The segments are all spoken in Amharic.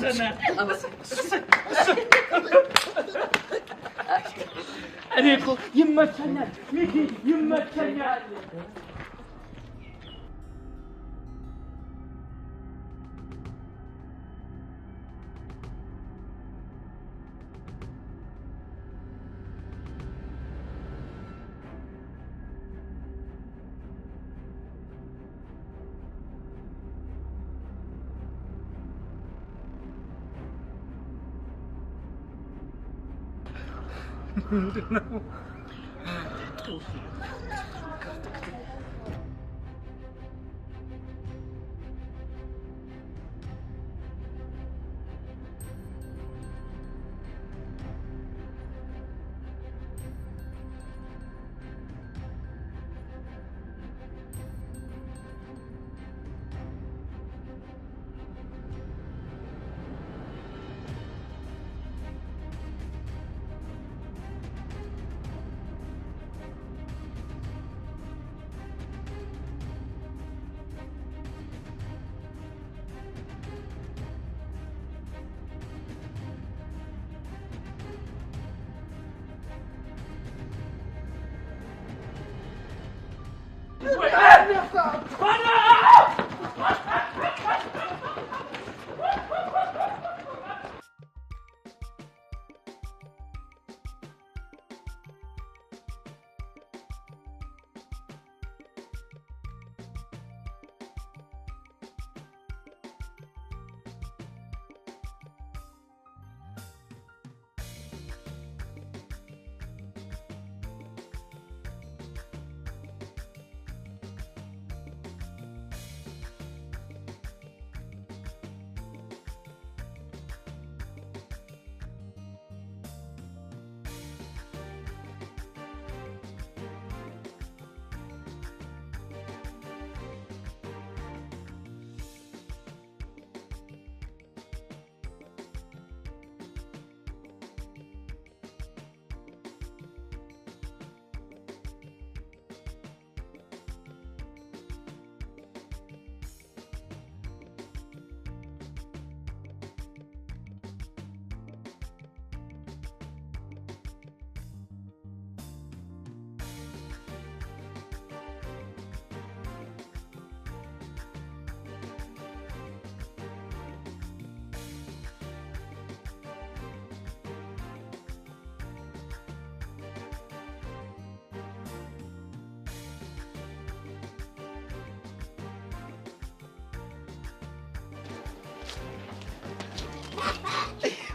ጨረሰና እኔ እኮ ይመቸኛል ሚኪ ይመቸኛል No.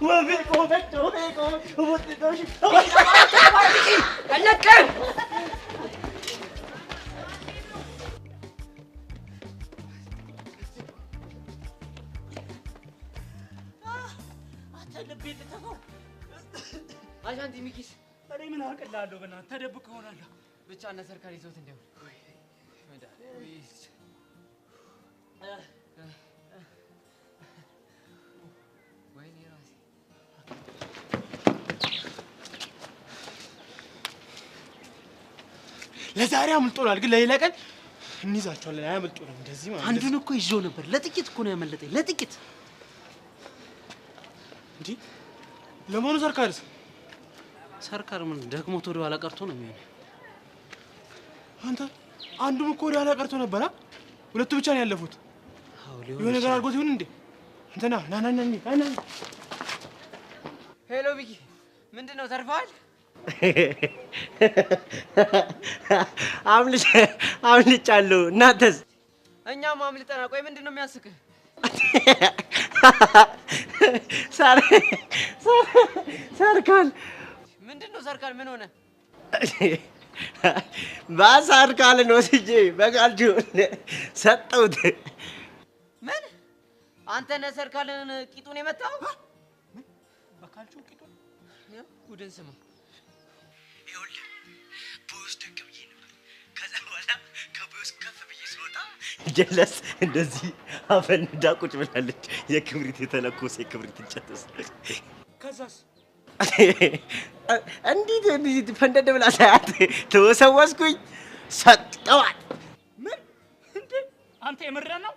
وفيكم وبطلتوش خليك عشان دي ميكيس انا من هاقلالو بنا تدبك ሆናለሁ ብቻ እና ሰርካሪ ይዞት እንደው ወይኔ ራሴ ለዛሬ አምልጦናል ግን ለሌላ ቀን እንይዛቸዋለን አያመልጡንም እንደዚህ ማለት አንዱን እኮ ይዤው ነበር ለጥቂት እኮ ነው ያመለጠኝ ለጥቂት እንዴ ለማኑ ሰርካር ምን ደክሞት ወደ ኋላ ቀርቶ ነው የሚሆነው አንተ አንዱም እኮ ወደ ኋላ ቀርቶ ነበር ሁለቱ ብቻ ነው ያለፉት አው ሊሆን የሆነ ነገር አድርጎት ይሁን እንዴ እንተና ና ሄሎ ቢኪ ምንድነው ተርፋል አምልጫለሁ እናንተስ እኛም አምልጠና ቆይ ምንድነው የሚያስቅህ ሰርካል ምንድነው ሰርካል ምን ሆነ ባሳርካልን ወስጄ በቃልጁ ሰጠውት ምን አንተ ነህ ሰርካልን ቂጡን የመታው በቃልጁ ቂጡን ጉድን ስማ ይኸውልህ ቦስ ደቅብዬ ነበር ከዛ በኋላ ከቦስ ከፍ ብዬ ስወጣ ጀለስ እንደዚህ አፈንዳ ቁጭ ብላለች የክብሪት የተለኮሰ የክብሪት እንጨትስ ከዛስ እንዴት ፈንደደ ብላ ሳያት ተወሰወስኩኝ ሰጠዋት ምን እንዴ አንተ የምረን ነው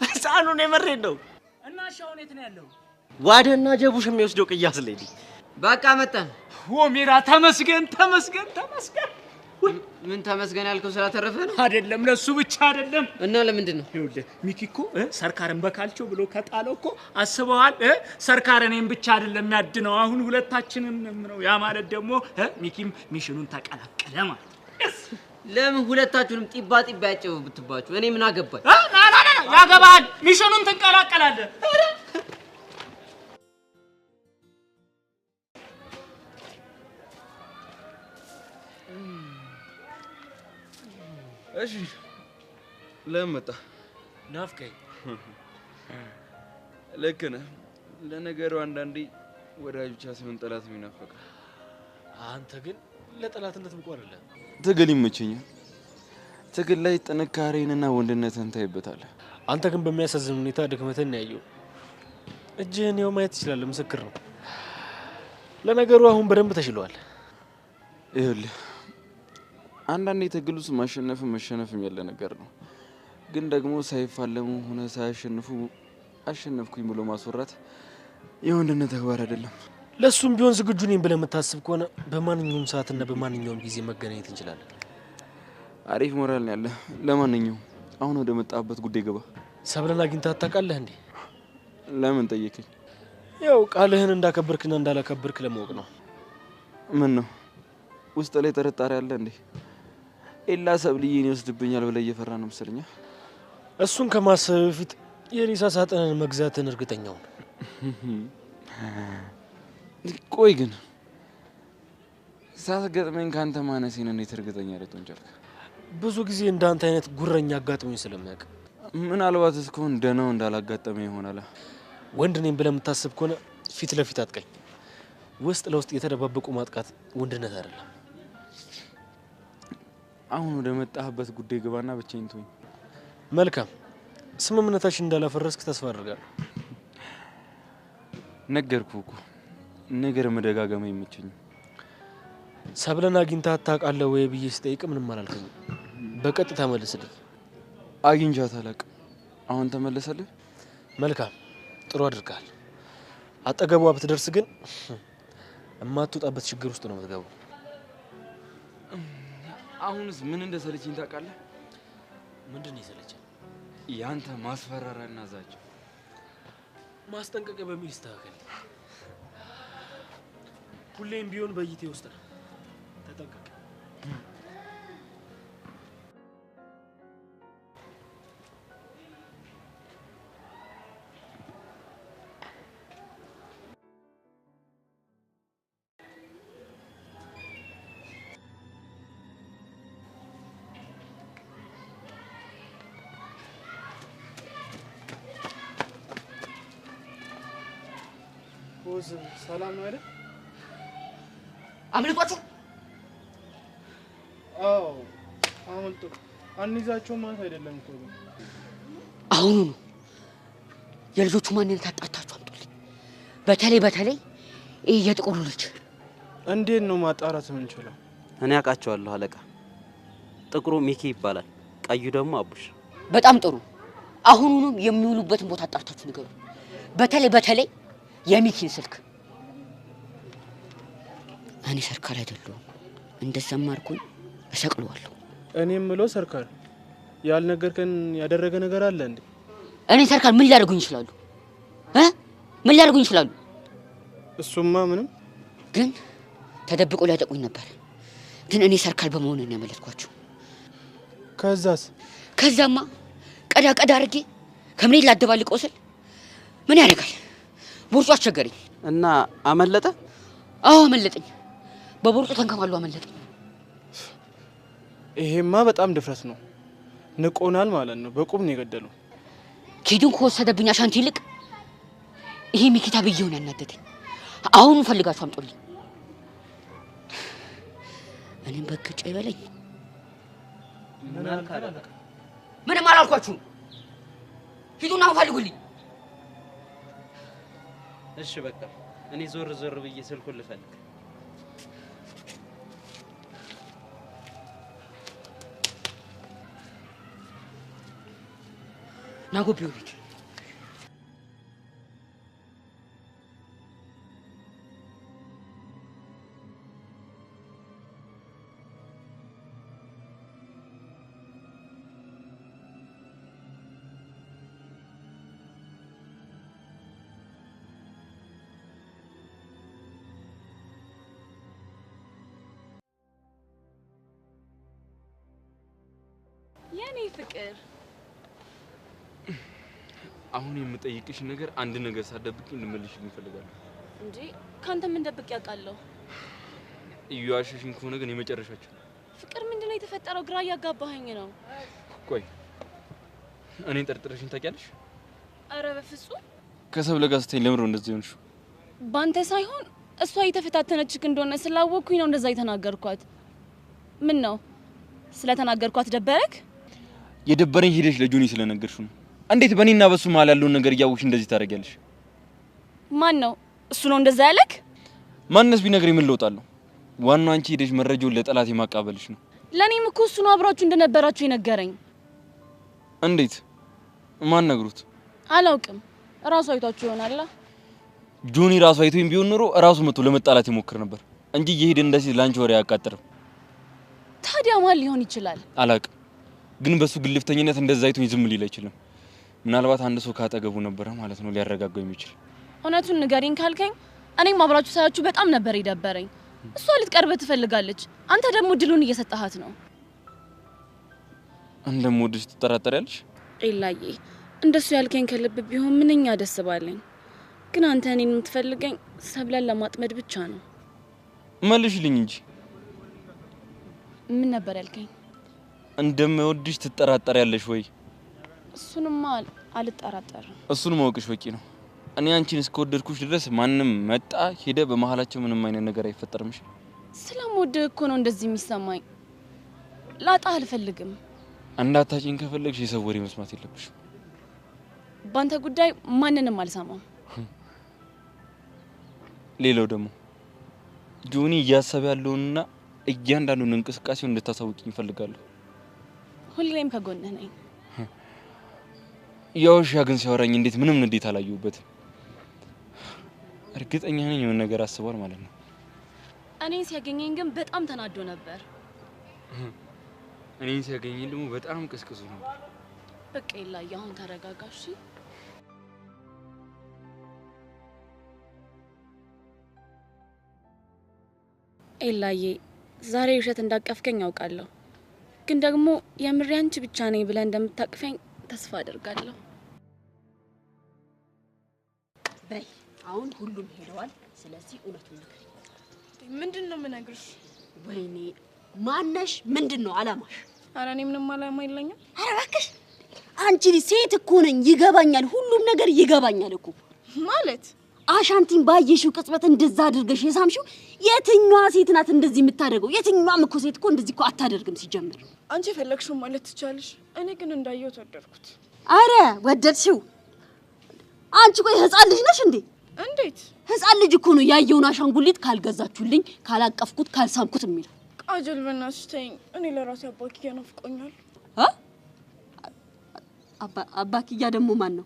ህፃኑን የምሬን ነው እና ቅናሻው የት ነው ያለው? ዋደና ጀቡሽ የሚወስደው ቅያስ ላይ በቃ መጣን። ወሚራ ተመስገን ተመስገን ተመስገን። ምን ተመስገን ያልከው ስላተረፈ ነው? አይደለም ለሱ ብቻ አይደለም። እና ለምንድን ነው? ይኸውልህ ሚኪ እኮ ሰርካርን በካልቾ ብሎ ከጣለው እኮ አስበዋል። ሰርካርን እኔን ብቻ አይደለም የሚያድነው አሁን ሁለታችንንም ነው። ያ ማለት ደግሞ ሚኪም ሚሽኑን ተቀላቀለ ማለት ነው። ለምን ሁለታችሁንም ጢባ ጢባ ያጨበብትባችሁ? እኔ ምን አገባኝ? ና ያገባል። ሚሽኑን ትቀላቀላለህ። እሺ ለምን መጣ? ናፍቀኝ። ልክ ነህ። ለነገሩ አንዳንዴ ወዳጅ ብቻ ሲሆን ጠላት የሚናፈቅ። አንተ ግን ለጠላትነት ብቁ አይደለም። ትግል ይመቸኛል። ትግል ላይ ጥንካሬንና ወንድነትን ታይበታለህ። አንተ ግን በሚያሳዝን ሁኔታ ድክመትን ያየው። እጅህን ያው ማየት ትችላለህ፣ ምስክር ነው። ለነገሩ አሁን በደንብ ተሽሏል። ይኸውልህ አንዳንዴ ትግል ውስጥ ማሸነፍም መሸነፍም ያለ ነገር ነው። ግን ደግሞ ሳይፋለሙ ሆነ ሳያሸንፉ አሸነፍኩኝ ብሎ ማስወራት የወንድነት ተግባር አይደለም። ለሱም ቢሆን ዝግጁ ነኝ ብለህ የምታስብ ከሆነ በማንኛውም ሰዓትና በማንኛውም ጊዜ መገናኘት እንችላለን። አሪፍ ሞራል ነው ያለ። ለማንኛውም አሁን ወደ መጣበት ጉዳይ ገባ። ሰብለን አግኝተህ ታውቃለህ እንዴ? ለምን ጠየቀኝ? ያው ቃልህን እንዳከበርክና እንዳላከበርክ ለማወቅ ነው። ምን ነው ውስጥ ላይ ጥርጣሬ አለ እንዴ? ኤላ ሰብልዬን ይወስድብኛል ብለህ እየፈራ ነው መሰለኝ። እሱን ከማሰብ በፊት የሬሳ ሳጥንን መግዛትን እርግጠኛው ነው። ቆይ ግን ሳትገጥመኝ ካንተ ማነሴን እንዴት እርግጠኛ ልትሆን ቻልክ? ብዙ ጊዜ እንዳንተ አይነት ጉረኛ አጋጥሞኝ ስለሚያውቅ። ምናልባት እስካሁን ደህናው እንዳላጋጠመ ይሆናል። ወንድ ነኝ ብለህ የምታስብ ከሆነ ፊት ለፊት አጥቀኝ። ውስጥ ለውስጥ የተደባበቁ ማጥቃት ወንድነት አይደለም። አሁን ወደ መጣህበት ጉዳይ ግባና ብቻዬን ተወኝ። መልካም። ስምምነታችን እንዳላፈረስክ ተስፋ አድርጋለሁ። ነገርኩህ እኮ ነገር መደጋገም አይመቸኝም። ሰብለን አግኝተሃት ታውቃለህ ወይ ብዬ ስጠይቅ ምንም አላልከኝም። በቀጥታ መልስልኝ። አግኝቻት አላውቅም። አሁን ተመለሰልህ? መልካም፣ ጥሩ አድርገሃል። አጠገቧ ብትደርስ ግን የማትወጣበት ችግር ውስጥ ነው የምትገባው። አሁንስ ምን እንደሰለችኝ ታውቃለህ? ምንድን ነው የሰለችኝ? ያንተ ማስፈራሪያና ዛቻ። ማስጠንቀቂያ በሚል ይስተካከል። ሁሌም ቢሆን በእይቴ ውስጥ ነው። ተጠንቀቅ። ሰላም ነው አይደል? አምልጧችሁ? አዎ አምልጡ። አንይዛቸው ማለት አይደለም እኮ። አሁኑ ነው የልጆቹ ማንነት አጣርታችሁ አምጡልኝ። በተለይ ይሄ የጥቁሩ ልጅ። እንዴት ነው ማጣራት የምንችለው? እኔ አውቃቸዋለሁ አለቃ። ጥቁሩ ሚኪ ይባላል፣ ቀዩ ደግሞ አቡሽ። በጣም ጥሩ። አሁኑኑ የሚውሉበትን ቦታ አጣርታችሁ ንገሩ። በተለይ የሚኪን ስልክ። እኔ ሰርካር አይደለሁም። እንደዛም አድርጎኝ እሰቅለዋለሁ። እኔ የምለው ሰርካር ያልነገርከን ያደረገ ነገር አለ እንዴ? እኔ ሰርካር ምን ሊያደርጉኝ ይችላሉ? ምን ሊያደርጉኝ ይችላሉ? እሱማ ምንም። ግን ተደብቆ ሊያጠቁኝ ነበር። ግን እኔ ሰርካር በመሆኑ ነው ያመለጥኳቸው። ከዛማ ቀዳ አድርጌ ከምኔ ላደባልቀው ስል ምን ያደርጋል ቦርጩ አስቸገረኝ እና አመለጠ። አዎ አመለጠኝ። በቦርጩ ተንከባሉ አመለጠኝ። ይሄማ በጣም ድፍረት ነው። ንቆናል ማለት ነው። በቁም ነው የገደለው። ኪዱን ከወሰደብኝ አሻንቲ ይልቅ ይሄ ሚኪታ ብየውን ያናደደኝ። አሁን ፈልጋችሁ አምጡልኝ። እኔም በግጭ ይበለኝ። ምንም አላልኳችሁም። ሂዱና ፈልጉልኝ። እሺ በቃ እኔ ዞር ብዬ ስልኩን ልፈልግ። ናጎቢው ቤት የኔ ፍቅር አሁን የምጠይቅሽ ነገር አንድ ነገር ሳደብቅ እንድመልሽልኝ እፈልጋለሁ እንጂ ካንተ ምን ደብቅ ያውቃለሁ እዩዋሽሽኝ ከሆነ ግን የመጨረሻችሁ ፍቅር ምንድነው የተፈጠረው ግራ ያጋባኸኝ ነው ቆይ እኔን ጠርጥረሽኝ ታውቂያለሽ አረ በፍጹም ከሰብለ ጋር ስትይ ለምን ነው እንደዚህ ሆንሽ ባንተ ሳይሆን እሷ የተፈታተነችክ እንደሆነ ስላወቅኩኝ ነው እንደዛ የተናገርኳት ምን ነው ስለተናገርኳት ደበረክ የደበረኝ ሄደሽ ለጆኒ ስለነገርሽው ነው እንዴት በእኔና በሱ መሀል ያለውን ነገር እያወቅሽ እንደዚህ ታደርጊያለሽ ማን ነው እሱ ነው እንደዛ ያለክ ማንነስ ቢነግረኝ ምን ልወጣለሁ ዋናው አንቺ ሄደሽ መረጃውን ለጠላት የማቃበልሽ ነው ለኔም እኮ እሱ ነው አብራችሁ እንደነበራችሁ የነገረኝ እንዴት ማን ነግሩት አላውቅም ራሱ አይቷችሁ ይሆናል ጆኒ ራሱ አይቶኝ ቢሆን ኖሮ ራሱ መጥቶ ለመጣላት ይሞክር ነበር እንጂ እየሄደ እንደዚህ ላንቺ ወሬ ያቃጥርም ታዲያ ማን ሊሆን ይችላል አላውቅም ግን በሱ ግልፍተኝነት እንደዛ አይቶኝ ዝም ሊል አይችልም ምናልባት አንድ ሰው ካጠገቡ ነበር ማለት ነው ሊያረጋጋው የሚችል እውነቱን ንገሪኝ ካልከኝ እኔም አብራችሁ ሳያችሁ በጣም ነበር ይደበረኝ እሷ ልትቀርብ ትፈልጋለች አንተ ደግሞ ድሉን እየሰጣሃት ነው እንደምወድሽ ትጠራጠሪያለሽ ኤላዬ እንደሱ ያልከኝ ከልብ ቢሆን ምንኛ ደስ ባለኝ ግን አንተ እኔን የምትፈልገኝ ሰብለን ለማጥመድ ብቻ ነው መልሽልኝ እንጂ ምን ነበር ያልከኝ እንደምወድሽ ትጠራጠሪያለሽ ወይ እሱንማ አልጠራጠርም እሱን ማወቅሽ በቂ ነው እኔ አንቺን እስከወደድኩሽ ድረስ ማንም መጣ ሄደ በመሐላቸው ምንም አይነት ነገር አይፈጠርምሽ ስለምወድህ እኮ ነው እንደዚህ የሚሰማኝ ላጣ አልፈልግም እንዳታጪኝ ከፈለግሽ የሰው ወሬ መስማት የለብሽም ባንተ ጉዳይ ማንንም አልሰማም ሌላው ደግሞ ጆኒ እያሰበ ያለውና እያንዳንዱን እንቅስቃሴውን እንድታሳውቂኝ እፈልጋለሁ ሁሌም ከጎንህ ነኝ ያውሻ ግን ሲያወራኝ እንዴት ምንም ንዴት አላየሁበትም እርግጠኛ ነኝ የሆነ ነገር አስቧል ማለት ነው እኔን ሲያገኘኝ ግን በጣም ተናዶ ነበር እኔን ሲያገኘኝ ደግሞ በጣም ቅስቅሱ ነበር በቃ ይላል አሁን ተረጋጋሽ ኤላዬ ዛሬ ውሸት እንዳቀፍከኝ አውቃለሁ ግን ደግሞ የምር አንቺ ብቻ ነኝ ብለህ እንደምታቅፈኝ ተስፋ አደርጋለሁ በይ አሁን ሁሉም ሄደዋል ስለዚህ እውነቱን ንገሪኝ ምንድነው የምነግርሽ ወይኔ ማነሽ ምንድነው አላማሽ ኧረ እኔ ምንም አላማ የለኝም ኧረ እባክሽ አንቺ ሴት እኮ ነኝ ይገባኛል ሁሉም ነገር ይገባኛል እኮ ማለት አሻንቲን ባየሽው ቅጽበት እንደዛ አድርገሽ የሳምሽው የትኛዋ ሴት ናት እንደዚህ የምታደርገው የትኛዋም እኮ ሴት እኮ እንደዚህ እኮ አታደርግም ሲጀምር አንቺ የፈለግሽው ማለት ትቻለሽ እኔ ግን እንዳየው ተወደድኩት አረ ወደድሽው አንቺ ቆይ ህፃን ልጅ ነሽ እንዴ እንዴት ህፃን ልጅ እኮ ነው ያየውን አሻንጉሊት ካልገዛችሁልኝ ካላቀፍኩት ካልሳምኩት የሚል ቃጀል በእናትሽ ተይኝ እኔ ለራሴ አባኪያ ናፍቆኛል አባኪያ ደግሞ ማን ነው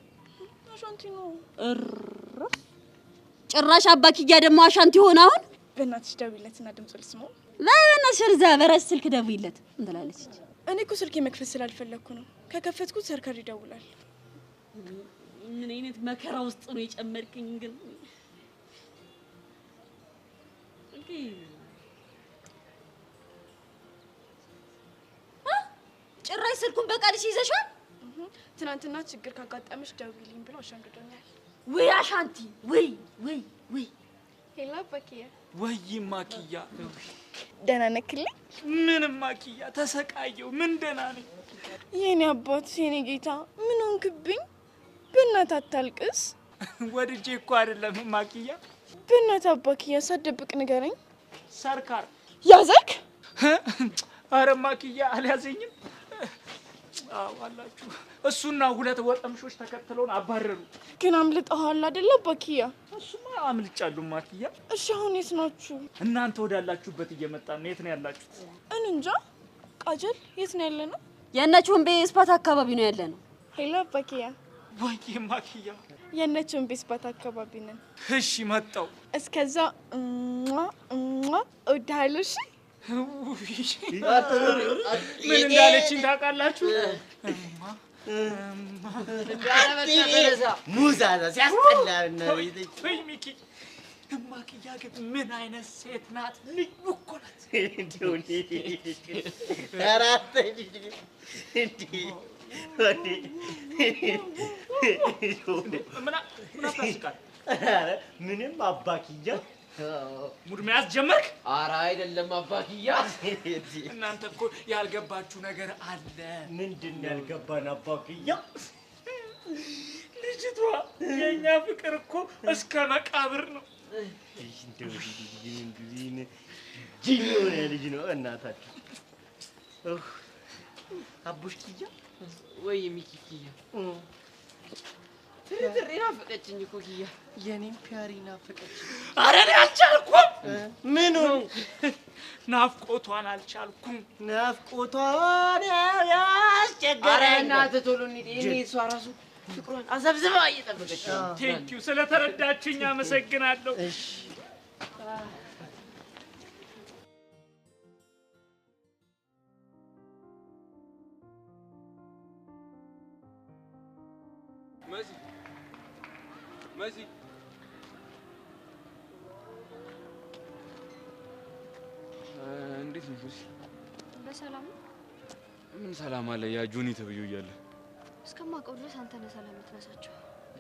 አሻንቲ ነው ጭራሽ አባኪያ ደግሞ አሻንቲ ሆነ አሁን በእናትሽ ደውይለትና ድምፁ ልስማው ለበናሽ ርዛ በራስ ስልክ ደውይለት እንላለች እኔ እኮ ስልኬ መክፈት ስላልፈለኩ ነው ከከፈትኩት ሰርካሪ ይደውላል ምን አይነት መከራ ውስጥ ነው የጨመርክኝ ግን ጭራሽ ስልኩን በቃልሽ ይዘሻል ትናንትና ችግር ካጋጠመሽ ደውይልኝ ብሎ አሻንግዶኛል ወይ አሻንቲ ወይ ሄላ አባኪያ ወይ ማኪያ ደህና ነክልኝ ምንም ማኪያ ተሰቃየው ምን ደህና ነኝ የኔ አባት የኔ ጌታ ምን ሆንክብኝ በእናትህ አታልቅስ ወድጄ እኮ አይደለም ማኪያ በእናትህ አባኪያ ሳትደብቅ ንገረኝ ሰርካር ያዘክ አረ ማኪያ አልያዘኝም አዋላችሁ እሱና ሁለት ወጠምሾች ተከትለውን አባረሩ ግን አምልጠሃል አይደል አባኪያ እሱማ አምልጫለሁ ማኪያ እሺ አሁን የት ናችሁ እናንተ ወዳላችሁበት እየመጣን ነው የት ነው ያላችሁት እንጃ ቃጀል የት ነው ያለነው የነቹን ቤስፓት አካባቢ ነው ያለነው ሄላ አባኪያ ወይ ማኪያ የነቹን ቤስፓት አካባቢ ነን እሺ መጣው እስከዛ እወድሃለሁ እሺ ምን እንዳለችኝ ታውቃላችሁ ሙዛዛ ሲያስጠላ ወይ ሚኪ እማክያ ግን ምን አይነት ሴት ናት? ልዩ እኮ ናት። እንደው አራተ ምን አታስቃል? ምንም አባክያ ሙድ መያዝ ጀመርክ? ኧረ አይደለም አባክያ። እናንተ እኮ ያልገባችሁ ነገር አለ። ምንድን ነው ያልገባን አባክያ? ልጅቷ የኛ ፍቅር እኮ እስከ መቃብር ነው። እንደው ጅል የሆነ ልጅ ነው እናታችሁ። አቡሽኪያ ወይ ሚኪኪያ ትርትሬ ናፈቀችኝ እኮ ኪያ። የኔም ፒያሪ ናፈቀችኝ። ኧረ እኔ አልቻልኩም። ምኑን? ናፍቆቷን አልቻልኩም። ናፍቆቷን ያስቸገረኝ። ኧረ እናትህ ቶሎ እንሂድ። እኔ እሷ ራሱ ፍቅሯን አዘብዝባ እየጠበቀች ነው። ቴንኪው ስለተረዳችሁኝ አመሰግናለሁ። እሺ መሲ እንዴት ነሽ? በሰላም ምን ሰላም አለ? ያ ጆኒ ተብዬው እያለ እስከማውቀው ድረስ አንተ ነህ ሰላም የምትነሳቸው።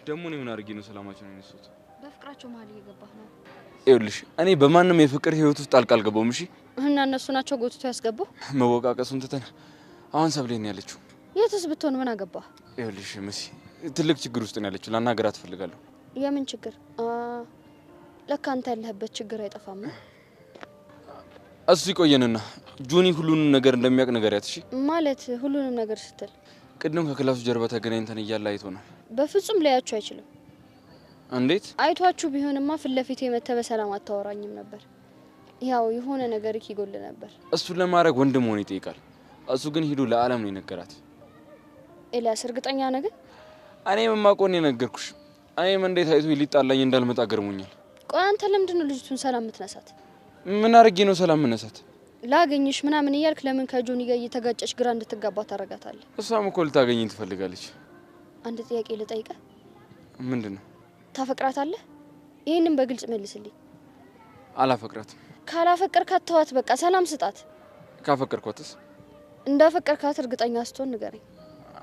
ደግሞ እኔ ምን አድርጌ ነው ሰላማቸውን የነሱት? በፍቅራቸው መሀል እየገባህ ነው። ይኸውልሽ እኔ በማንም የፍቅር ህይወት ውስጥ ጣልቃ አልገባሁም። እሺ እና እነሱ ናቸው ጎትቶ ያስገቡ። መወቃቀሱን ትተን አሁን ሰብሌን ያለችው የትስ ብትሆን ምን አገባህ? ይኸውልሽ መሲ ትልቅ ችግር ውስጥ ነው ያለችው። ላናገራት እፈልጋለሁ። የምን ችግር? ለካ አንተ ያለህበት ችግር አይጠፋም። እሱ ይቆየንና ጆኒ ሁሉንም ነገር እንደሚያውቅ ንገሪያት። እሺ ማለት ሁሉንም ነገር ስትል ቅድም ከክላሱ ጀርባ ተገናኝተን እያለ አይቶናል። በፍጹም ሊያያችሁ አይችልም። እንዴት? አይቷችሁ ቢሆንማ ፊት ለፊት የመተህ በሰላም አታወራኝም ነበር። ያው የሆነ ነገር ይጎል ነበር። እሱን ለማድረግ ወንድ መሆን ይጠይቃል። እሱ ግን ሂዱ ለዓለም ነው የነገራት። ኤልያስ እርግጠኛ ነህ ግን? እኔ የማውቀውን የነገርኩሽ። እኔም እንዴት አይቶ ሊጣላኝ እንዳልመጣ ገርሞኛል። ቆይ አንተ ለምንድን ነው ልጅቱን ሰላም የምትነሳት? ምን አድርጌ ነው ሰላም የምነሳት? ላገኝሽ ምናምን እያልክ ለምን ከጆኒ ጋር እየተጋጨሽ ግራ እንድትጋባ ታረጋታለህ? እሷም እኮ ልታገኘኝ ትፈልጋለች። አንድ ጥያቄ ልጠይቅህ። ምንድን ነው? ታፈቅራታለህ? ይህንን በግልጽ መልስልኝ። አላፈቅራትም። ካላፈቀርካት ተዋት፣ በቃ ሰላም ስጣት። ካፈቀርኳትስ? እንዳፈቀርካት እርግጠኛ ስትሆን ንገረኝ።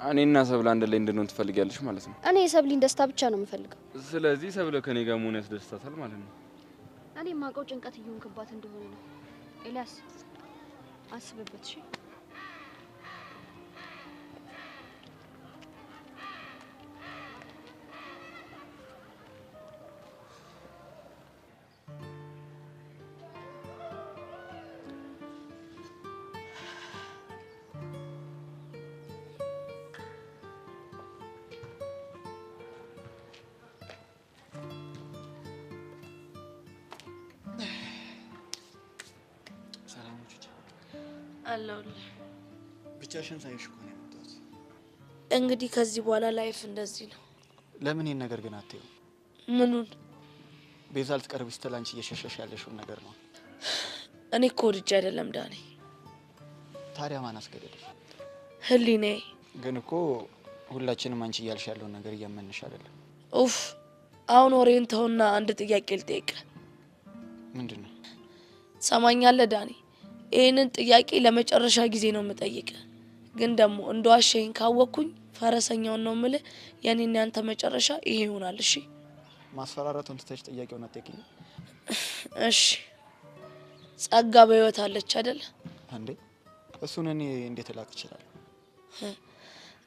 እኔና ሰብለ አንድ ላይ እንድንሆን ትፈልጊያለሽ ማለት ነው? እኔ የሰብሊን ደስታ ብቻ ነው የምፈልገው። ስለዚህ ሰብለ ከኔ ጋር መሆን ያስደስታታል ማለት ነው? እኔ የማውቀው ጭንቀት እየሆንክባት እንደሆነ ነው። ኤልያስ አስብበት። እሺ አለሁልህ። ብቻሽን ሳይሽ እኮ ነው የመጣሁት። እንግዲህ ከዚህ በኋላ ላይፍ እንደዚህ ነው። ለምን ይሄን ነገር ግን አትይው? ምኑን? ቤዛ ልትቀርብ ስትል አንቺ እየሸሸሽ ያለሽውን ነገር ነው። እኔ እኮ ወድጄ አይደለም ዳኒ። ታዲያ ማን አስገደደሽ? ህሊናዬ። ግን እኮ ሁላችንም አንቺ እያልሽ ያለውን ነገር እያመንሽ አይደለም። ኡፍ! አሁን ወሬን ተውና አንድ ጥያቄ ልጠይቅህ። ምንድን ነው? ትሰማኛለህ ዳኒ? ይህንን ጥያቄ ለመጨረሻ ጊዜ ነው የምጠይቅህ። ግን ደግሞ እንደዋሸኝ ካወቅኩኝ ፈረሰኛውን ነው የምልህ። የኔና ያንተ መጨረሻ ይሄ ይሆናል። እሺ? ማስፈራራቱን ትተሽ ጥያቄውን አትጠይቂኝ። እሺ። ጸጋ በህይወት አለች አይደል? እንዴ እሱን እኔ እንዴት ላቅ እችላለሁ?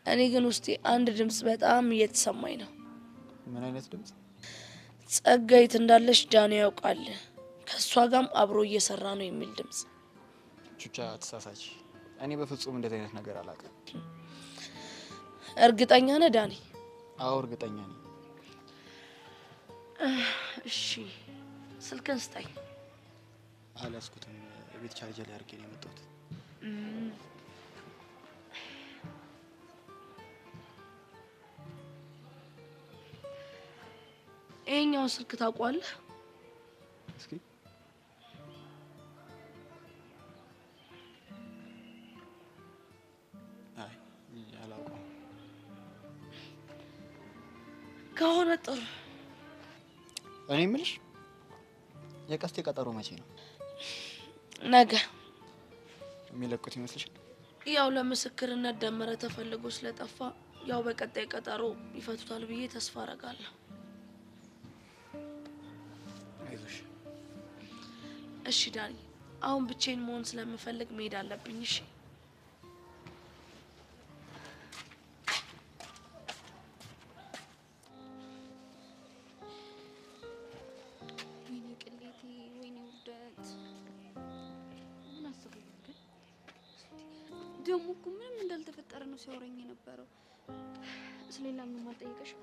እኔ ግን ውስጤ አንድ ድምጽ በጣም እየተሰማኝ ነው። ምን አይነት ድምጽ? ጸጋ የት እንዳለች ዳኒ ያውቃል፣ ከሷ ጋርም አብሮ እየሰራ ነው የሚል ድምጽ። ቹቻ ተሳሳች። እኔ በፍጹም እንደዚህ አይነት ነገር አላውቅም። እርግጠኛ ነህ ዳኒ? አዎ እርግጠኛ ነኝ። እሺ ስልክን ስጠኝ። አላስኩትም። ቤት ቻርጅ ላይ አድርጌ ነው የመጣሁት። ይሄኛው ስልክ ታውቀዋለህ? እስኪ አይ አላውቀውም። ከሆነ ጥሩ። እኔ የምልሽ የቀስቴ ቀጠሮ መቼ ነው? ነገ። የሚለቁት ይመስልሻል? ያው ለምስክርነት ደመረ ተፈልጎ ስለጠፋ ያው በቀጣይ ቀጠሮ ይፈቱታል ብዬ ተስፋ አረጋለሁ። አይዞሽ። እሺ ዳኒ፣ አሁን ብቻዬን መሆን ስለምፈልግ መሄድ አለብኝ። እሺ ወይኔ ቅሌቴ፣ ወይኔ ውርደት። ምን አስበው ግን ደግሞ እኮ ምንም እንዳልተፈጠረ ነው ሲያወራኝ የነበረው። ስለሌላ ምንም አልጠየቀሽም?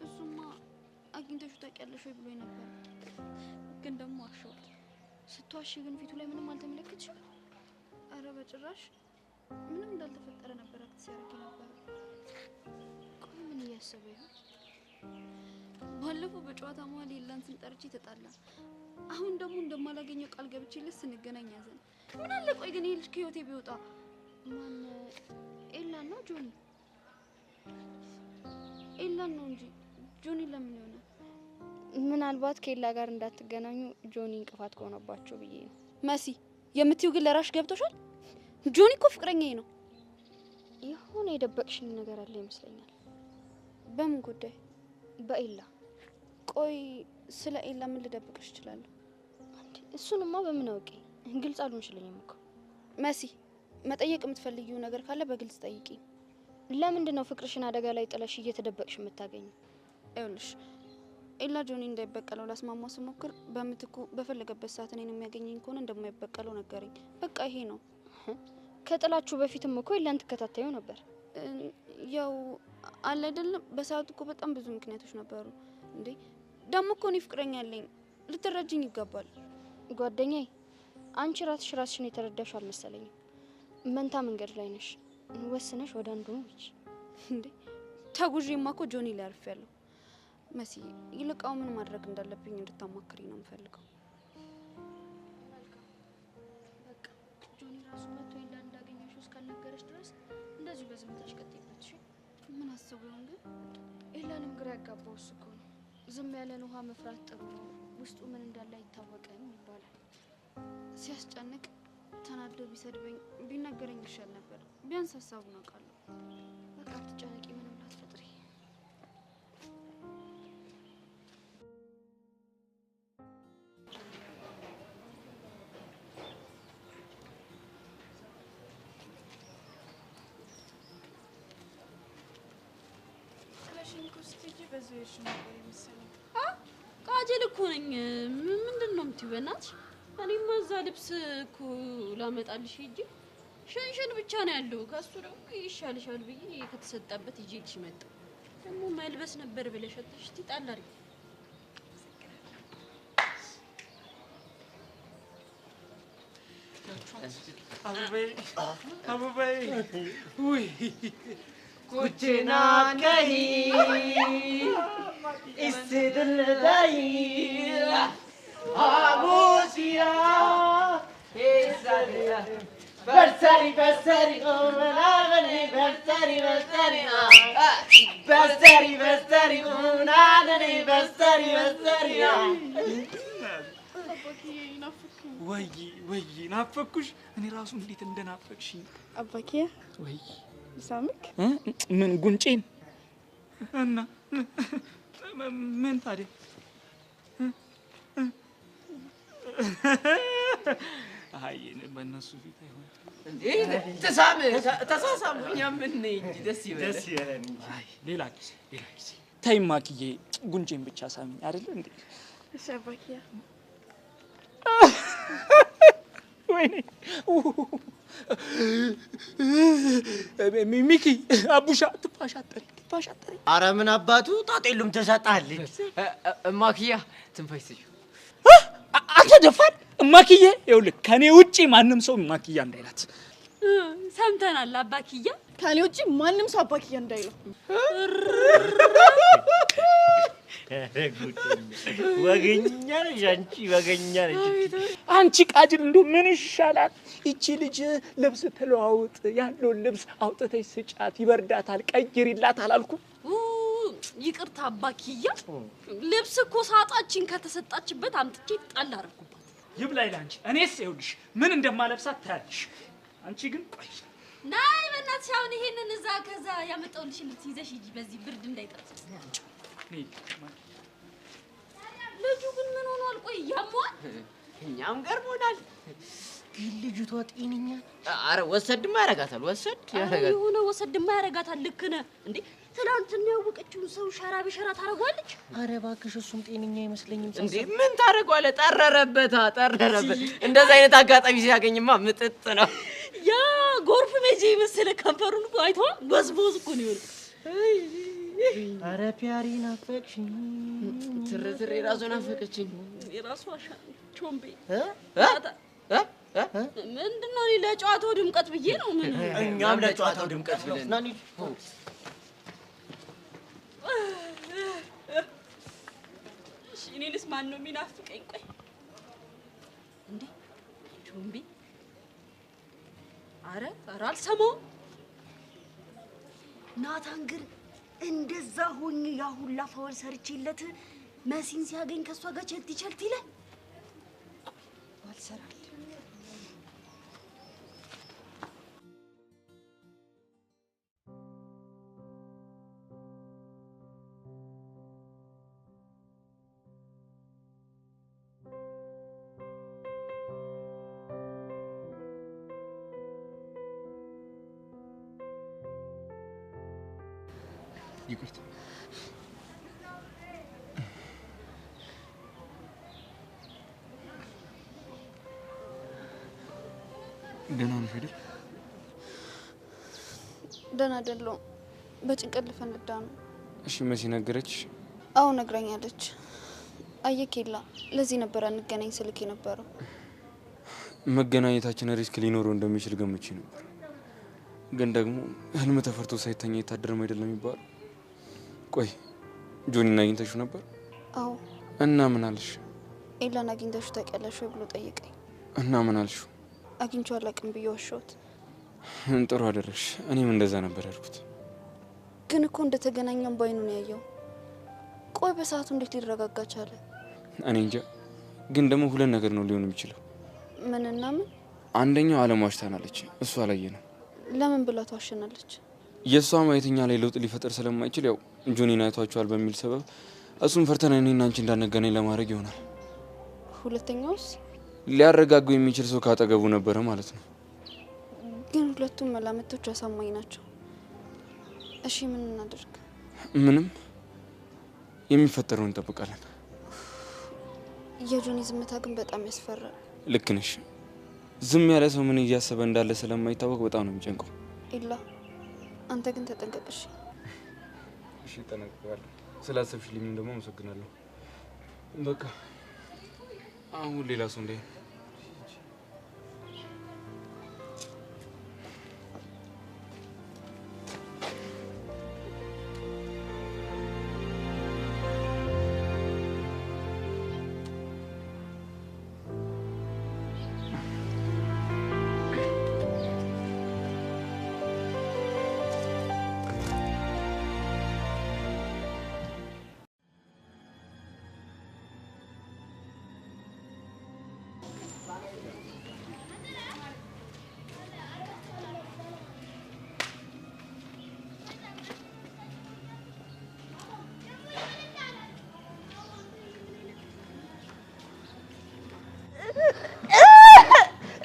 እሱማ አግኝተሽው ታውቂያለሽ ወይ ብሎኝ ነበር። ግን ደግሞ አሸዋት። ስትዋሺ ግን ፊቱ ላይ ምንም አልተመለከትሽም? አረ በጭራሽ ምንም እንዳልተፈጠረ ነበር አክት ሲያደርግ ነበር። ቆይ ምን እያሰበ ይሆን? ባለፈው በጨዋታ መሀል የላን ስንጠርቼ ተጣላ። አሁን ደግሞ እንደማላገኘው ቃል ገብቼለት ስንገናኝ ያዘን። ምን አለ ቆይ ግን ይሄ ልጅ ከህይወቴ ቢወጣ። ማን? ኤላን ነው ጆኒ? ኤላን ነው እንጂ ጆኒ ለምን ይሆናል? ምናልባት ከኤላ ጋር እንዳትገናኙ ጆኒ እንቅፋት ከሆነባቸው ብዬ ነው። መሲ የምትይው ግን ለራሽ ገብቶሻል? ጆኒ እኮ ፍቅረኛዬ ነው። የሆነ የደበቅሽኝ ነገር አለ ይመስለኛል። በምን ጉዳይ? በኤላ። ቆይ ስለ ኤላ ምን ልደብቅሽ እችላለሁ? እሱንማ በምን አውቄ? ግልጽ አልሆንሽልኝም እኮ መሲ። መጠየቅ የምትፈልጊው ነገር ካለ በግልጽ ጠይቂ። ለምንድን ነው ፍቅርሽን አደጋ ላይ ጥለሽ እየተደበቅሽ የምታገኘው? ይኸውልሽ ኤላ ጆኒ እንዳይበቀለው ላስማማ ስሞክር በምትኩ በፈለገበት ሰዓት እኔን የሚያገኘኝ ከሆነ እንደማይበቀለው ነገረኝ። በቃ ይሄ ነው። ከጥላችሁ በፊትም እኮ ኤላን ትከታተዩ ነበር። ያው አለ አይደለም፣ በሰዓቱ እኮ በጣም ብዙ ምክንያቶች ነበሩ። እንዴ ደግሞ እኮ እኔ ፍቅረኛ አለኝ፣ ልትረጅኝ ይገባል። ጓደኛዬ አንቺ ራስሽን የተረዳሽ አልመሰለኝም። መንታ መንገድ ላይ ነሽ። ወስነሽ ወደ አንዱ ነው እንጂ እንዴ ተጉዤማ እኮ ጆኒ ላይ አርፌያለሁ። መሲ ይልቃው ምን ማድረግ እንዳለብኝ እንድታማክሪ ነው የምፈልገው። በቃ ጆኒ ራሱ መጥቶ ኤላን እንዳገኘሽ እስካልነገረሽ ድረስ እንደዚህ በዝምታሽ ቀጥይበት። እሺ ምን አስቡ ይሆን ግን? ኤላንም ግራ ያጋባው እሱ እኮ ነው። ዝም ያለን ውሃ መፍራት ጥሩ ነው፣ ውስጡ ምን እንዳለ አይታወቅም ይባላል። ሲያስጨንቅ ተናዶ ቢሰድበኝ ቢናገረኝ ይሻል ነበር። ቢያንስ ሀሳቡን አውቃለሁ። በቃ አትጨነቂ፣ ምንም ላትፈጥሪ። ቃጀል እኮ ነኝ። ምንድን ነው የምትይው? በእናትሽ እኔማ እዛ ልብስ እኮ ላመጣልሽ ሂጂ ሸንሸን ብቻ ነው ያለው። ከሱ ደግሞ ይሻልሻል ብዬ ከተሰጣበት ይዤልሽ መጣሁ። ደግሞ መልበስ ነበር ብለሽ አጥሽ ትጣላሪ። አበባዬ ውይ ኩችና ከሂ እስድልዳይ አሙሲያ ኤሳዲያ በርሰሪ በርሰሪ ኦመናበኔ በርሰሪ በርሰሪ በርሰሪ በርሰሪ ኦመናበኔ በርሰሪ በርሰሪ ወይ ናፈኩሽ። እኔ ራሱ እንዴት እንደናፈቅሽኝ አባኪያ። ወይ ሳምክ ምን ጉንጬን እና ምን ታዲያ አይ በእነሱ ፊት አይሆን እንዴ ተሳሳሙኛ ምን እንጂ ደስ ይበል። አይ ሌላ ጊዜ ታይማክዬ ጉንጬን ብቻ ሳሚኝ አይደል እንዴ? እሺ አባኪያ። ወይኔ ሚኪ አቡሻ ትፋሻጠሪ። ኧረ ምን አባቱ ጣጤሉም ተሰጣለች። ማኪያ ትንፋሽ ስጪው። አንተ ደፋር ማኪዬ፣ ይኸውልህ ከኔ ውጪ ማንም ሰው ማኪያ እንዳይላት ሰምተናል። አባኪያ ከኔ ውጪ ማንም ሰው አባኪያ እንዳይለው። ወገኛ ነሽ አንቺ፣ ወገኛ ነሽ አንቺ ቃጅል። እንደው ምን ይሻላል? ይቺ ልጅ ልብስ ትለዋውጥ፣ ያለውን ልብስ አውጥተሽ ስጫት፣ ይበርዳታል፣ ቀይሪላት አላልኩም? ይቅርታ አባኪያ ልብስ እኮ ሳጣችን ከተሰጣችበት አምጥቼ ጣል አደረኩባት። ይብላኝ ላንቺ። እኔስ ይኸውልሽ ምን እንደማለብሳት ታያለሽ። አንቺ ግን ቆይ ናይ በእናትሽ አሁን ይሄንን እዛ ከዛ ያመጣውልሽ ልብስ ይዘሽ ሂጂ በዚህ ብርድ እንዳይጠርስ። ልጁ ግን ምን ሆኗል? ቆይ ያሟል? እኛም ገርሞናል። ግን ልጅቷ ጤነኛ? አረ ወሰድማ ያረጋታል። ወሰድ ያረጋታል። የሆነ ወሰድማ ያረጋታል። ልክ ነህ እንዴ? ትናንትና ያወቀችውን ሰው ሸራ በሸራ ታረጋለች። አረ እባክሽ እሱም ጤነኛ አይመስለኝም። እንዴ ምን ታረጋለህ? ጠረረበታ ጠረረበት። እንደዛ አይነት አጋጣሚ ሲያገኝማ ምጥጥ ነው። ያ ጎርፍ መቼ መሰለ ከንፈሩን እኮ አይቶ በዝቦዝ እኮ ነው የሆነው። አረ ፒያሪ ናፈቅሽኝ። ትርትር የራሱ ናፈቀችኝ። የራሱ አሻ ቾምቤ ምንድን ነው? ለጨዋታው ድምቀት ብዬ ነው። ምን እኛም ለጨዋታው ድምቀት ብለን እሺ እኔንስ ማን ነው የሚናፍቀኝ? ቆይ እንዴ ቾምቤ አረ አልሰማውም። ናታን ግን እንደዛ ሆኜ ያ ሁላ ፋውል ሰርቼለት መሲን ሲያገኝ ከሷ ጋር ቸልቲ ይላል። አልሰራል ይቅርታ። ደህና ነሽ አይደል? ደህና አይደለሁም። በጭንቀት ልፈነዳ ነው። እሺ መሲ ነገረች? አዎ ነግራኛለች። አየኬላ ለዚህ ነበር እንገናኝ ስልክ የነበረው። መገናኘታችን ሪስክ ሊኖረው እንደሚችል ገምቼ ነበር። ግን ደግሞ ህልም ተፈርቶ ሳይተኛ የታደረም አይደለም የሚባለው። ቆይ ጆኒን አግኝተሽው ነበር? አዎ። እና ምን አልሽ? ኤላን አግኝተሽው ታውቂያለሽ ወይ ብሎ ጠየቀኝ። እና ምን አልሽው? አግኝቼው አላውቅም ብዬ ዋሸሁት። ጥሩ አደረግሽ። እኔም እንደዛ ነበር ያልኩት። ግን እኮ እንደተገናኘን ባይኑ ነው ያየው። ቆይ በሰዓቱ እንዴት ሊረጋጋ ቻለ? እኔ እንጃ። ግን ደግሞ ሁለት ነገር ነው ሊሆን የሚችለው። ምንና ምን? አንደኛው አለም ዋሽታናለች፣ እሷ አላየንም። ለምን ብላ ትዋሸናለች? የእሷ ማየተኛ ላይ ለውጥ ሊፈጠር ስለማይችል ያው ጆኒን አይቷቸዋል በሚል ሰበብ እሱን ፈርተን እኔና አንቺ እንዳንገናኝ ለማድረግ ይሆናል። ሁለተኛውስ? ሊያረጋጉ የሚችል ሰው ካጠገቡ ነበረ ማለት ነው። ግን ሁለቱም መላምቶች አሳማኝ ናቸው። እሺ ምን እናድርግ? ምንም፣ የሚፈጠረውን እንጠብቃለን። የጆኒ ዝምታ ግን በጣም ያስፈራል። ልክ ነሽ። ዝም ያለ ሰው ምን እያሰበ እንዳለ ስለማይታወቅ በጣም ነው የሚጨንቀው። ኢላ አንተ ግን ተጠንቀቅሽ። እሺ ተጠንቀቃለሁ። ስላሰብሽልኝ ደግሞ አመሰግናለሁ። በቃ አሁን ሌላ ሰው እንደ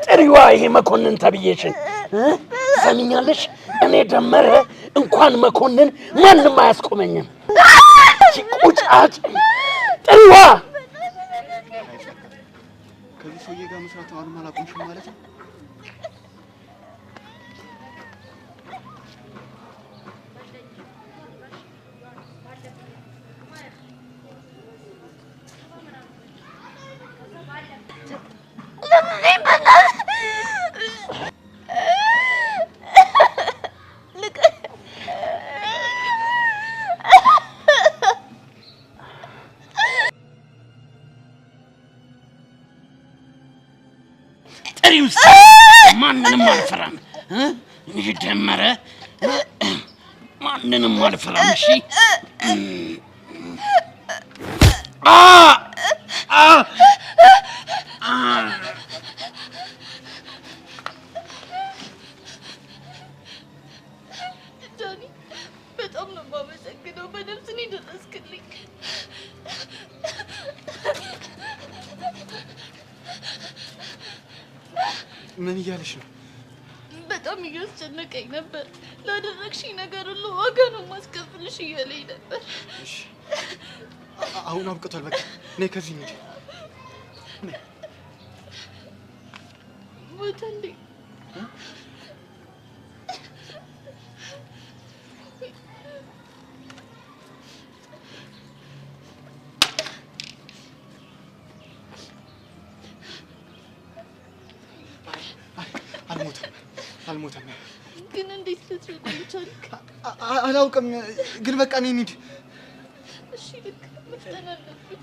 ጥሪዋ ይሄ መኮንን ተብዬሽን ሰሚኛለሽ? እኔ ደመረ እንኳን መኮንን ማንንም አያስቆመኝም። ቁጫጭ ጥሪዋ ከዚህ ሰውዬ ጋር መስራት አሁንም አላቆምሽም ማለት ነው? ጥሪውስ ማንንም አልፈራም። ይህ ደመረ ማንንም አልፈራም። እሺ ዳኒ በጣም ነው የማመሰግነው። በነፍስ ነው የደረስክልኝ። ምን እያለሽ ነው? በጣም እያስጨነቀኝ ነበር። ላደረግሽኝ ነገር ሁሉ ዋጋ ነው ማስከፍልሽ እያለኝ ነበር። እሺ አሁን አብቅቷል። በቃ ነይ ከዚህ እንሂድ። ሞተ እንዴ? አልሞተም። ግን እንዴት ልትረዳኝ ቻልክ? አላውቅም፣ ግን በቃ ነይ እንሂድ። እሺ ልክ መፍጠን አለብኝ።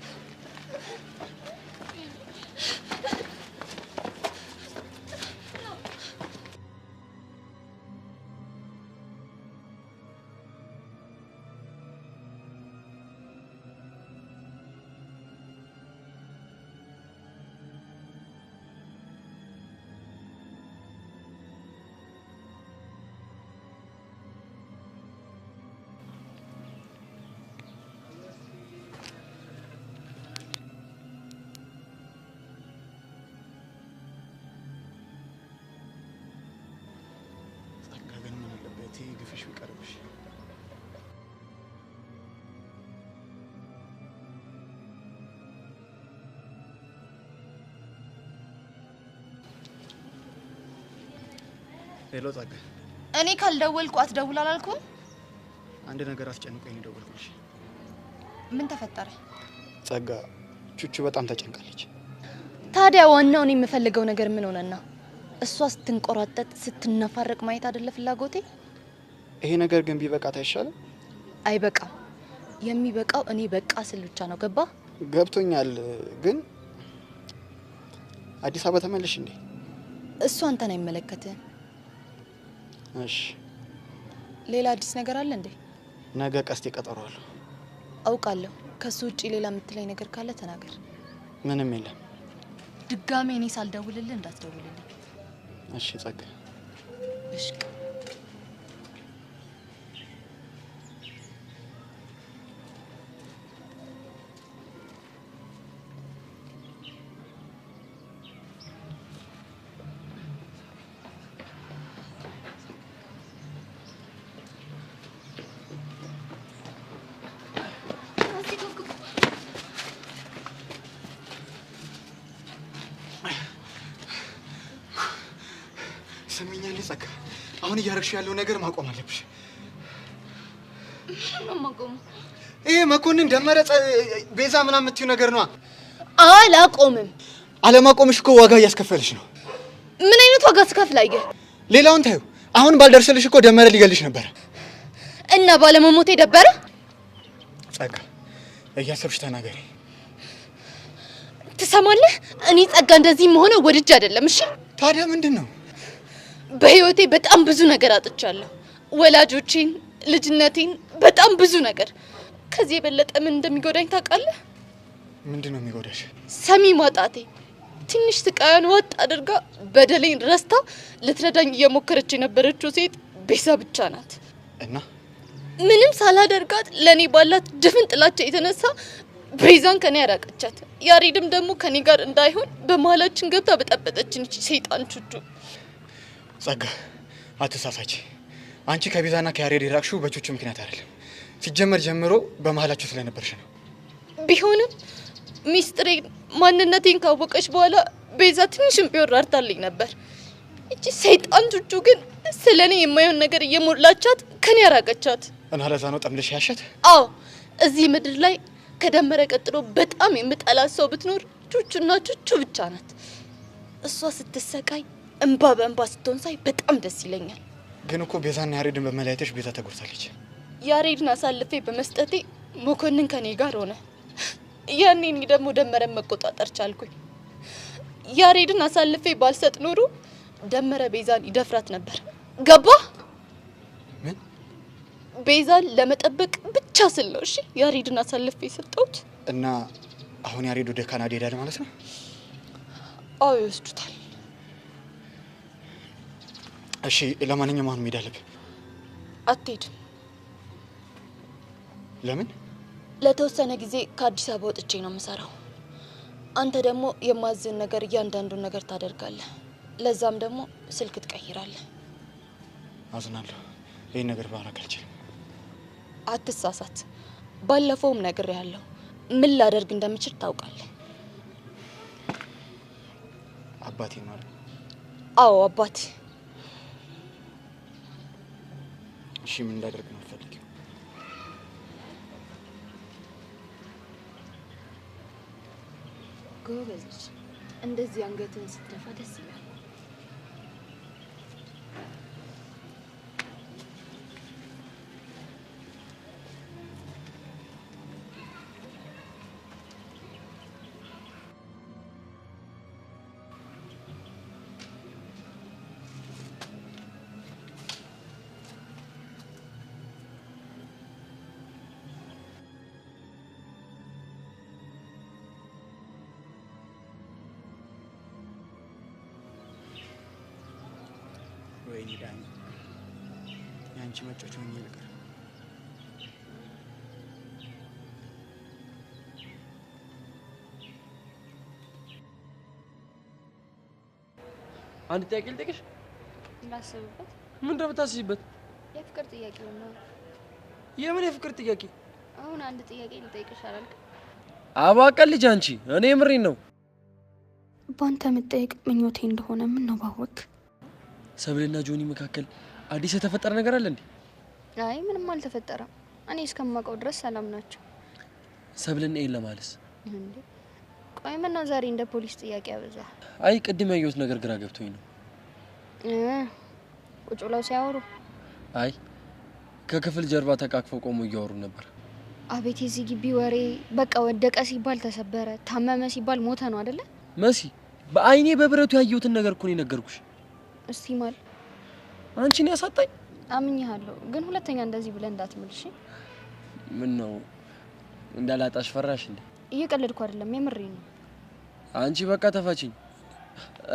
ግፍሽ ቢቀርብሽ ሄሎ ጸጋ፣ እኔ ካልደወልኩ አትደውል አላልኩም? አንድ ነገር አስጨንቆኝ ነው ደወልኩልሽ። ምን ተፈጠረ? ጸጋ፣ ቹቹ በጣም ተጨንቃለች። ታዲያ ዋናው እኔ የምፈልገው ነገር ምን ሆነና? እሷ ስትንቆራጠጥ ስትነፋረቅ ማየት አይደለ ፍላጎቴ? ይሄ ነገር ግን ቢበቃት አይሻልም? አይበቃም። የሚበቃው እኔ በቃ ስል ብቻ ነው። ገባ? ገብቶኛል። ግን አዲስ አበባ ተመለሽ እንዴ? እሱ አንተን አይመለከትህም። እሺ፣ ሌላ አዲስ ነገር አለ እንዴ? ነገ ቀስቴ ቀጠሮ አለ። አውቃለሁ። ከሱ ውጪ ሌላ የምትለኝ ነገር ካለ ተናገር። ምንም የለም። ድጋሜ እኔ ሳልደውልልህ እንዳትደውልልኝ። እሺ ጸጋ። እሺ ሰሚኛለሽ ጸጋ፣ አሁን እያረግሽ ያለው ነገር ማቆም አለብሽ። ምንም ማቆም? ይሄ መኮንን ደመረ ቤዛ ምናምን የምትይው ነገር ነው። አላቆምም። አለማቆምሽ እኮ ዋጋ እያስከፈልሽ ነው። ምን አይነት ዋጋ ስከፍላየ? ሌላውን ታዩ። አሁን ባልደርስልሽ እኮ ደመረ ሊገልሽ ነበር። እና ባለመሞቴ ደበረ? ጸጋ፣ እያሰብሽ ተናገሪ። ትሰማለህ? እኔ ጸጋ እንደዚህ መሆነ ወድጄ አይደለም። እሺ ታዲያ ምንድን ነው? በህይወቴ በጣም ብዙ ነገር አጥቻለሁ። ወላጆቼን፣ ልጅነቴን፣ በጣም ብዙ ነገር። ከዚህ የበለጠ ምን እንደሚጎዳኝ ታውቃለህ? ምንድን ነው የሚጎዳሽ? ሰሚ ማጣቴ። ትንሽ ስቃያን ወጥ አድርጋ በደሌን ረስታ ልትረዳኝ እየሞከረች የነበረችው ሴት ቤዛ ብቻ ናት። እና ምንም ሳላደርጋት ለኔ ባላት ድፍን ጥላቻ የተነሳ ቤዛን ከኔ ያራቀቻት። ያሬድም ደግሞ ከኔ ጋር እንዳይሆን በመሀላችን ገብታ በጠበጠችን ሰይጣን ቹቹ። ጸጋ፣ አትሳሳች። አንቺ ከቤዛና ከያሬድ የራቅሽው በቹቹ ምክንያት አይደለም። ሲጀመር ጀምሮ በመሀላችሁ ስለነበርሽ ነው። ቢሆንም ሚስጥሬን ማንነቴን ካወቀች በኋላ ቤዛ ትንሽም ቢሆን ራርታልኝ ነበር። እቺ ሰይጣን ቹቹ ግን ስለኔ የማይሆን ነገር እየሞላቻት ከኔ ያራቀቻት። እና ለዛ ነው ጠምደሽ ያሸት? አዎ፣ እዚህ ምድር ላይ ከደመረ ቀጥሎ በጣም የምጠላት ሰው ብትኖር ቹቹና ቹቹ ብቻ ናት። እሷ ስትሰቃይ እንባ በእንባ ስትሆን ሳይ በጣም ደስ ይለኛል። ግን እኮ ቤዛና ያሬድን በመለያየትሽ ቤዛ ተጎድታለች። ያሬድን አሳልፌ በመስጠቴ መኮንን ከኔ ጋር ሆነ። ያኔ እኔ ደግሞ ደመረን መቆጣጠር ቻልኩኝ። ያሬድን አሳልፌ ባልሰጥ ኖሮ ደመረ ቤዛን ይደፍራት ነበር። ገባ? ምን? ቤዛን ለመጠበቅ ብቻ ስል ነው እሺ ያሬድን አሳልፌ የሰጠሁት። እና አሁን ያሬድ ወደ ካናዳ ሄዳል ማለት ነው? አዎ ይወስዱታል። እሺ ለማንኛውም አሁን መሄድ አለብን። አትሄድም። ለምን? ለተወሰነ ጊዜ ከአዲስ አበባ ወጥቼ ነው የምሰራው። አንተ ደግሞ የማዝን ነገር እያንዳንዱን ነገር ታደርጋለህ። ለዛም ደግሞ ስልክ ትቀይራለህ። አዝናለሁ። ይሄን ነገር ባላክ አልችልም። አትሳሳት። ባለፈውም ነግሬሃለሁ። ምን ላደርግ እንደምችል ታውቃለህ። አባቴ ማለት? አዎ አባቴ። እሺ ምን እንዳደርግ ነው የምትፈልጊው? ጎበዝ። እንደዚህ አንገትን ስትደፋ ደስ ይላል። ወይኔ ዳኒ፣ ያንቺ መጫወቻ ሆኜ ልቀር። አንድ ጥያቄ ልጠይቅሽ? ላስብበት። ምን እንደምታስቢበት? የፍቅር ጥያቄ ነው። የምን የፍቅር ጥያቄ? አሁን አንድ ጥያቄ ልጠይቅሽ አላልክ? አባቀል ልጅ አንቺ፣ እኔ ምሬን ነው። ባንተ መጠየቅ ምኞቴ እንደሆነ ምን ነው ባወቅ? ሰብልና ጆኒ መካከል አዲስ የተፈጠረ ነገር አለ እንዴ? አይ ምንም አልተፈጠረም። እኔ እስከማውቀው ድረስ ሰላም ናቸው። ሰብልና ኤላ ማለስ እንዴ? ቆይ ምን ነው ዛሬ እንደ ፖሊስ ጥያቄ አበዛ? አይ ቅድም ያየሁት ነገር ግራ ገብቶኝ ነው። ቁጭ ብለው ሲያወሩ? አይ ከክፍል ጀርባ ተቃቅፈው ቆሞ እያወሩ ነበር። አቤት የዚህ ግቢ ወሬ! በቃ ወደቀ ሲባል ተሰበረ፣ ታመመ ሲባል ሞተ ነው አይደለ? መሲ፣ በአይኔ በብረቱ ያየሁትን ነገር እኮ ነው የነገርኩሽ። እስቲ ማል አንቺን ያሳጣኝ? አምኜሃለሁ፣ ግን ሁለተኛ እንደዚህ ብለን እንዳትምልሽ። ምን ነው እንዳላጣሽ ፈራሽ እንዴ? እየቀለድኩ አይደለም፣ የምሬ ነው። አንቺ በቃ ተፋችኝ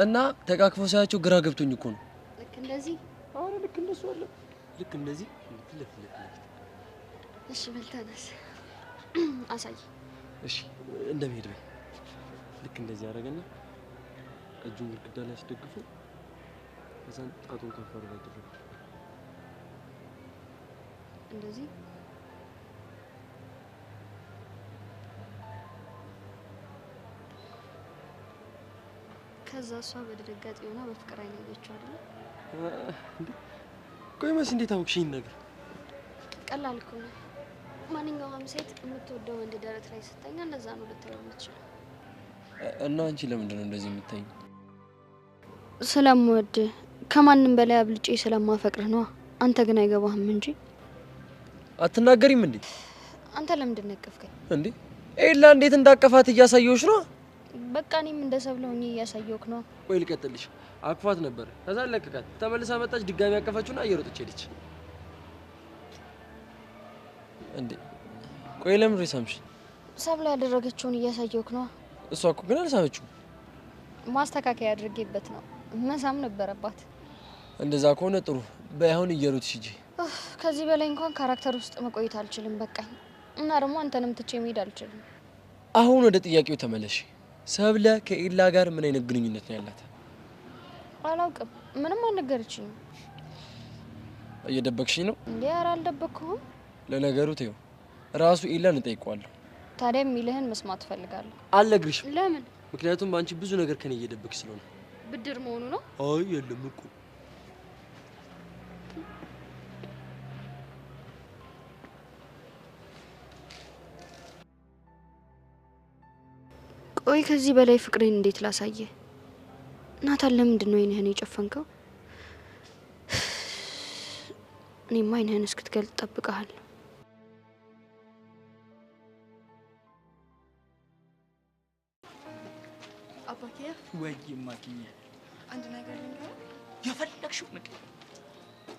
እና ተቃቅፈው ሳያቸው ግራ ገብቶኝ እኮ ነው። ልክ እንደዚህ? አረ ልክ እንደሱ አለ። ልክ እንደዚህ ልክ። እሺ በልተነስ አሳይ። እሺ እንደምሄድ በይ። ልክ እንደዚህ ያደረገና እጁን ግድግዳ ላይ አስደግፎ ከዛን ጣቱን ከፈር ላይ አደረገ። እንደዚህ ከዛ እሷ በድንጋጤ ሆና በፍቅር አይን ያየችው አይደል? ቆይ መስ እንዴት አውቅሽኝ ነገር? ቀላል እኮ ነው። ማንኛውም ሴት የምትወደው ወንድ ደረት ላይ ስተኛ እንደዛ ነው ልትለው የምትችለው። እና አንቺ ለምንድን ነው እንደዚህ የምታይኝ? ስለምወድ ከማንም በላይ አብልጬ ስለማፈቅርህ ነው። አንተ ግን አይገባህም እንጂ። አትናገሪም እንዴ? አንተ ለምንድን ነቀፍከኝ እንዴ? ኤላ እንዴት እንዳቀፋት እያሳየሁሽ ነው። በቃ እኔም እንደ ሰብለው እያሳየሁክ ነው። ቆይ ልቀጥልሽ። አቅፋት ነበር፣ ከዛ ለቀቃት። ተመልሳ መጣች፣ ድጋሚ አቀፋችሁና እየሮጠች ሄደች። እንዴ ቆይ ለምን ሪሳምሽ? ሰብላ ያደረገችውን እያሳየሁክ ነው። እሷ እኮ ግን አልሳመችውም። ማስተካከያ አድርጌበት ነው። መሳም ነበረባት። እንደዛ ከሆነ ጥሩ። በአሁን እየሮጥሽ ሂጂ። ከዚህ በላይ እንኳን ካራክተር ውስጥ መቆየት አልችልም። በቃኝ። እና ደግሞ አንተንም ትቼ መሄድ አልችልም። አሁን ወደ ጥያቄው ተመለሽ። ሰብለ ከኤላ ጋር ምን አይነት ግንኙነት ነው ያላት? አላውቅም። ምንም አልነገረችኝም። እየደበቅሽኝ ነው እንዴ? ኧረ አልደበቅኩም። ለነገሩ ተይው፣ ራሱ ኤላን እጠይቀዋለሁ። ታዲያ የሚልህን መስማት እፈልጋለሁ። አልነግርሽም። ለምን? ምክንያቱም አንቺ ብዙ ነገር ከኔ እየደበቅሽ ስለሆነ። ብድር መሆኑ ነው? አይ የለም እኮ። ቆይ ከዚህ በላይ ፍቅሬን እንዴት ላሳየ? ናታን ለምንድን ነው ዓይንህን የጨፈንከው? እኔማ ዓይንህን እስክትገልጥ እጠብቅሃለሁ። ወይ ማኪኝ አንድ ነገር ልንገርህ። የፈለግሽው ነገር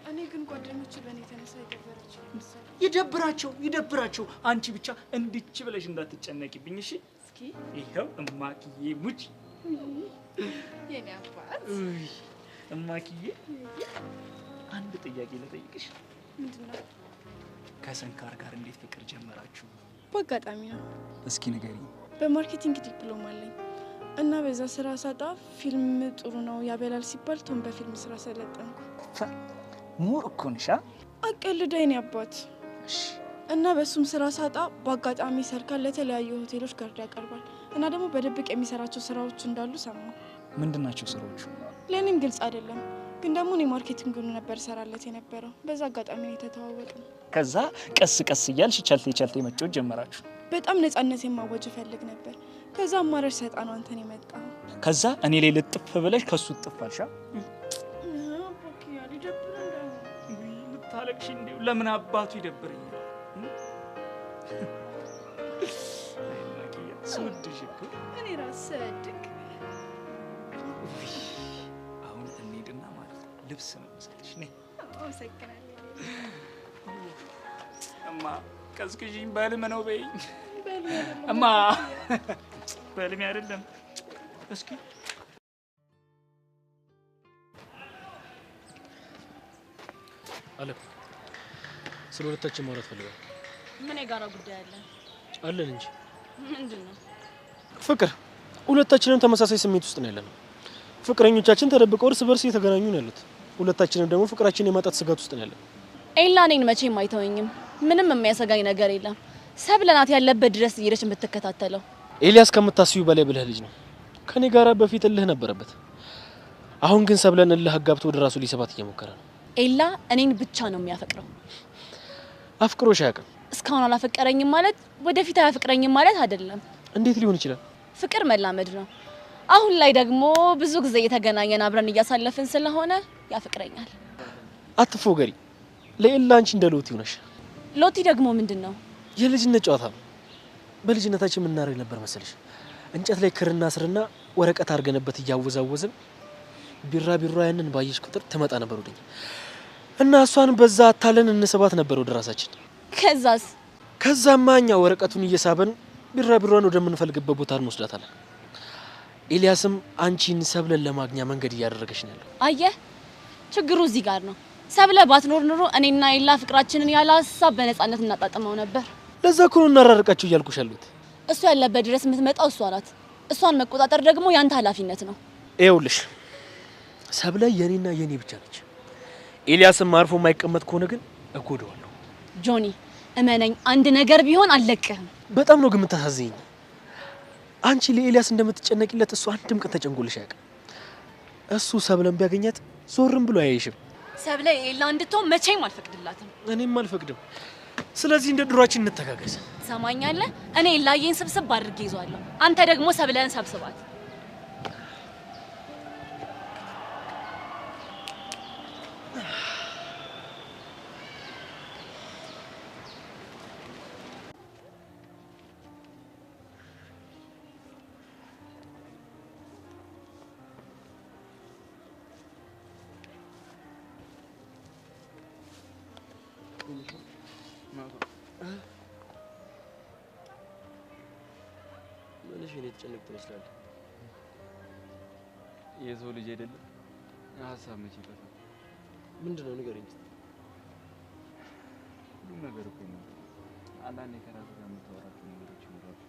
እኔ ግን ጓደኞቼ በእኔ የተነሳ የደበራቸው መሰለኝ። ይደብራቸው። አንቺ ብቻ እንድች ብለሽ እንዳትጨነቂብኝ እሺ? እስኪ ይኸው እማክዬ ሙች የኔ አባት እማክዬ አንድ ጥያቄ ልጠይቅሽ። ምንድነው? ከሰንካር ጋር እንዴት ፍቅር ጀመራችሁ? በአጋጣሚ ነው። እስኪ ንገሪኝ። በማርኬቲንግ ዲፕሎማ አለኝ እና በዛ ስራ ሳጣ ፊልም ጥሩ ነው ያበላል ሲባል ቶም በፊልም ስራ ሰለጠንኩ። ሙር እኮ ነሽ። አቀልዳ የኔ አባት። እና በሱም ስራ ሳጣ በአጋጣሚ ሰርካል ለተለያዩ ሆቴሎች ጋርድ ያቀርባል እና ደግሞ በድብቅ የሚሰራቸው ስራዎች እንዳሉ ሰማሁ። ምንድናቸው ስራዎቹ? ለእኔም ግልጽ አይደለም፣ ግን ደግሞ እኔ ማርኬቲንጉን ነበር ሰራለት የነበረው። በዛ አጋጣሚ ነው የተተዋወቅነው። ከዛ ቀስ ቀስ እያልሽ ቸልቴ መጫወት ጀመራችሁ። በጣም ነፃነት የማወጅ እፈልግ ነበር። ከዛ አማራጭ ሰጣ ነው አንተን የመጣው። ከዛ እኔ ላይ ልጥፍ ብለሽ ከሱ ጥፍ አልሻ። ልታለቅሽ እንዴ? ለምን አባቱ ይደብረኛል? ስወድሽ እኮ እኔ ራስ ሰድቅ። አሁን እንሂድና ማለት ነው ልብስ ነው መሰለሽ። ነይ። አመሰግናለሁ እማ። ቀዝቅዥኝ በህልም ነው በይኝ እማ። በህልሜ አይደለም። እስኪ አለ ስለ ሁለታችን ማውራት ፈልጋለሁ። ምን የጋራ ጉዳይ አለ? አለን እንጂ። ምንድነው? ፍቅር። ሁለታችንም ተመሳሳይ ስሜት ውስጥ ነው ያለነው። ፍቅረኞቻችን ተደብቀው እርስ በርስ እየተገናኙ ነው ያሉት። ሁለታችንም ደግሞ ፍቅራችን የማጣት ስጋት ውስጥ ነው ያለነው። ኤላ እኔን መቼም አይተወኝም። ምንም የሚያሰጋኝ ነገር የለም። ሰብለናት ያለበት ድረስ እየሄደች የምትከታተለው። ኤልያስ ከምታስዩ በላይ ብልህ ልጅ ነው። ከኔ ጋራ በፊት እልህ ነበረበት። አሁን ግን ሰብለን እልህ አጋብቶ ወደ ራሱ ሊሰባት እየሞከረ ነው። ኤላ እኔን ብቻ ነው የሚያፈቅረው። አፍቅሮሽ አያውቅም። እስካሁን አላፈቀረኝም ማለት ወደፊት አያፈቅረኝም ማለት አይደለም። እንዴት ሊሆን ይችላል? ፍቅር መላመድ ነው። አሁን ላይ ደግሞ ብዙ ጊዜ እየተገናኘን አብረን እያሳለፍን ስለሆነ ያፈቅረኛል። አትፎገሪ። ለኤላ አንቺ እንደ ሎቲ ሆነሽ። ሎቲ ደግሞ ምንድነው? የልጅነት ጨዋታ ነው። በልጅነታችን የምናደርግ ነበር መሰለሽ። እንጨት ላይ ክርና ስርና ወረቀት አድርገንበት እያወዛወዝን ቢራ ያንን ባየሽ ቁጥር ትመጣ ነበር ወደኛ እና እሷን በዛ አታለን እንስባት ነበር ወደ ራሳችን። ከዛማ እኛ ወረቀቱን እየሳበን ቢራን ወደምንፈልግበት ቦታ እንወስዳታለን። ኤልያስም አንቺን ሰብለን ለማግኛ መንገድ እያደረገሽ ነው ያለው። አየህ፣ ችግሩ እዚህ ጋር ነው። ሰብለ ባትኖር ኑሮ እኔና ኤላ ፍቅራችንን ያለ ሀሳብ በነፃነት እናጣጥመው ነበር። ለዛ እኮ ነው እናራርቃችሁ እያልኩሽ ያሉት። እሷ ያለበት ድረስ የምትመጣው እሷ ናት። እሷን መቆጣጠር ደግሞ ያንተ ኃላፊነት ነው። ይኸውልሽ ሰብለ የኔና የኔ ብቻ ነች። ኤልያስም አርፎ የማይቀመጥ ከሆነ ግን እጎዳዋለሁ። ጆኒ እመነኝ፣ አንድ ነገር ቢሆን አልለቅህም። በጣም ነው ግን የምታሳዝኝ። አንቺ ለኤልያስ እንደምትጨነቂለት እሱ አንድም ቀን ተጨንቆልሽ አያውቅም። እሱ ሰብለን ቢያገኛት ዞርም ብሎ አያይሽም። ሰብለ ኤላ እንድትሆን መቼም አልፈቅድላትም። እኔም አልፈቅድም። ስለዚህ እንደ ድሯችን እንተጋገዝ። ትሰማኛለህ? እኔ ኤላዬን ስብስብ አድርጌ ይዟለሁ። አንተ ደግሞ ሰብለን ሰብስባት። ምንሽ እኔ ተጨነቅ ትመስላለህ? የሰው ልጅ አይደለም ሀሳብ መቼ ይጠፋል? ምንድነው ንገረኝ። ሁሉም ነገር እኮ ነው። አንዳንዴ ከራስህ ጋር የምታወራቸው ነገሮች ይኖራሉ።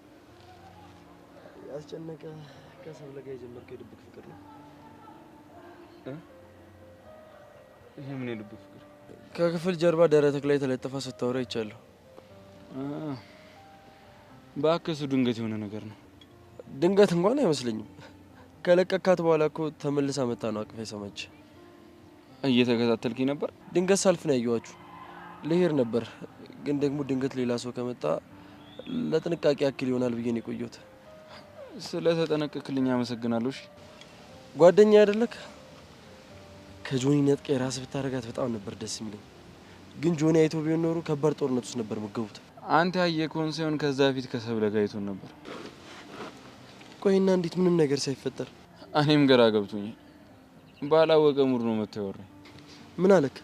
ያስጨነቀ ከሰብለ ጋር የጀመርከው የድብቅ ፍቅር ነው? ይሄ ምን የልብ ፍቅር? ከክፍል ጀርባ ደረትክ ላይ ተለጥፋ ስታወራ ይቻለሁ። በአከሱ ድንገት የሆነ ነገር ነው። ድንገት እንኳን አይመስለኝም። ከለቀካት በኋላ እኮ ተመልሳ መታ ነው አቅፋ የሰማች። እየተከታተልኩኝ ነበር። ድንገት ሳልፍ ነው ያየኋችሁ። ልሄድ ነበር ግን ደግሞ ድንገት ሌላ ሰው ከመጣ ለጥንቃቄ ያክል ይሆናል ብዬ ነው የቆየሁት። ስለተጠነቀቅልኝ አመሰግናለሁ። እሺ ጓደኛ አይደለክ? ከጆኒ ነጥቄ ራስ ብታረጋት በጣም ነበር ደስ የሚለኝ። ግን ጆኒ አይቶ ቢሆን ኖሮ ከባድ ጦርነት ውስጥ ነበር መገቡት። አንተ ያየከውን ሳይሆን ከዛ በፊት ከሰብለ ጋር አይቶን ነበር። ቆይና እንዴት ምንም ነገር ሳይፈጠር? እኔም ግራ ገብቶኛል። ባላወቀ ሙድ ነው መጥቶ ያወራኝ። ምን አለክ?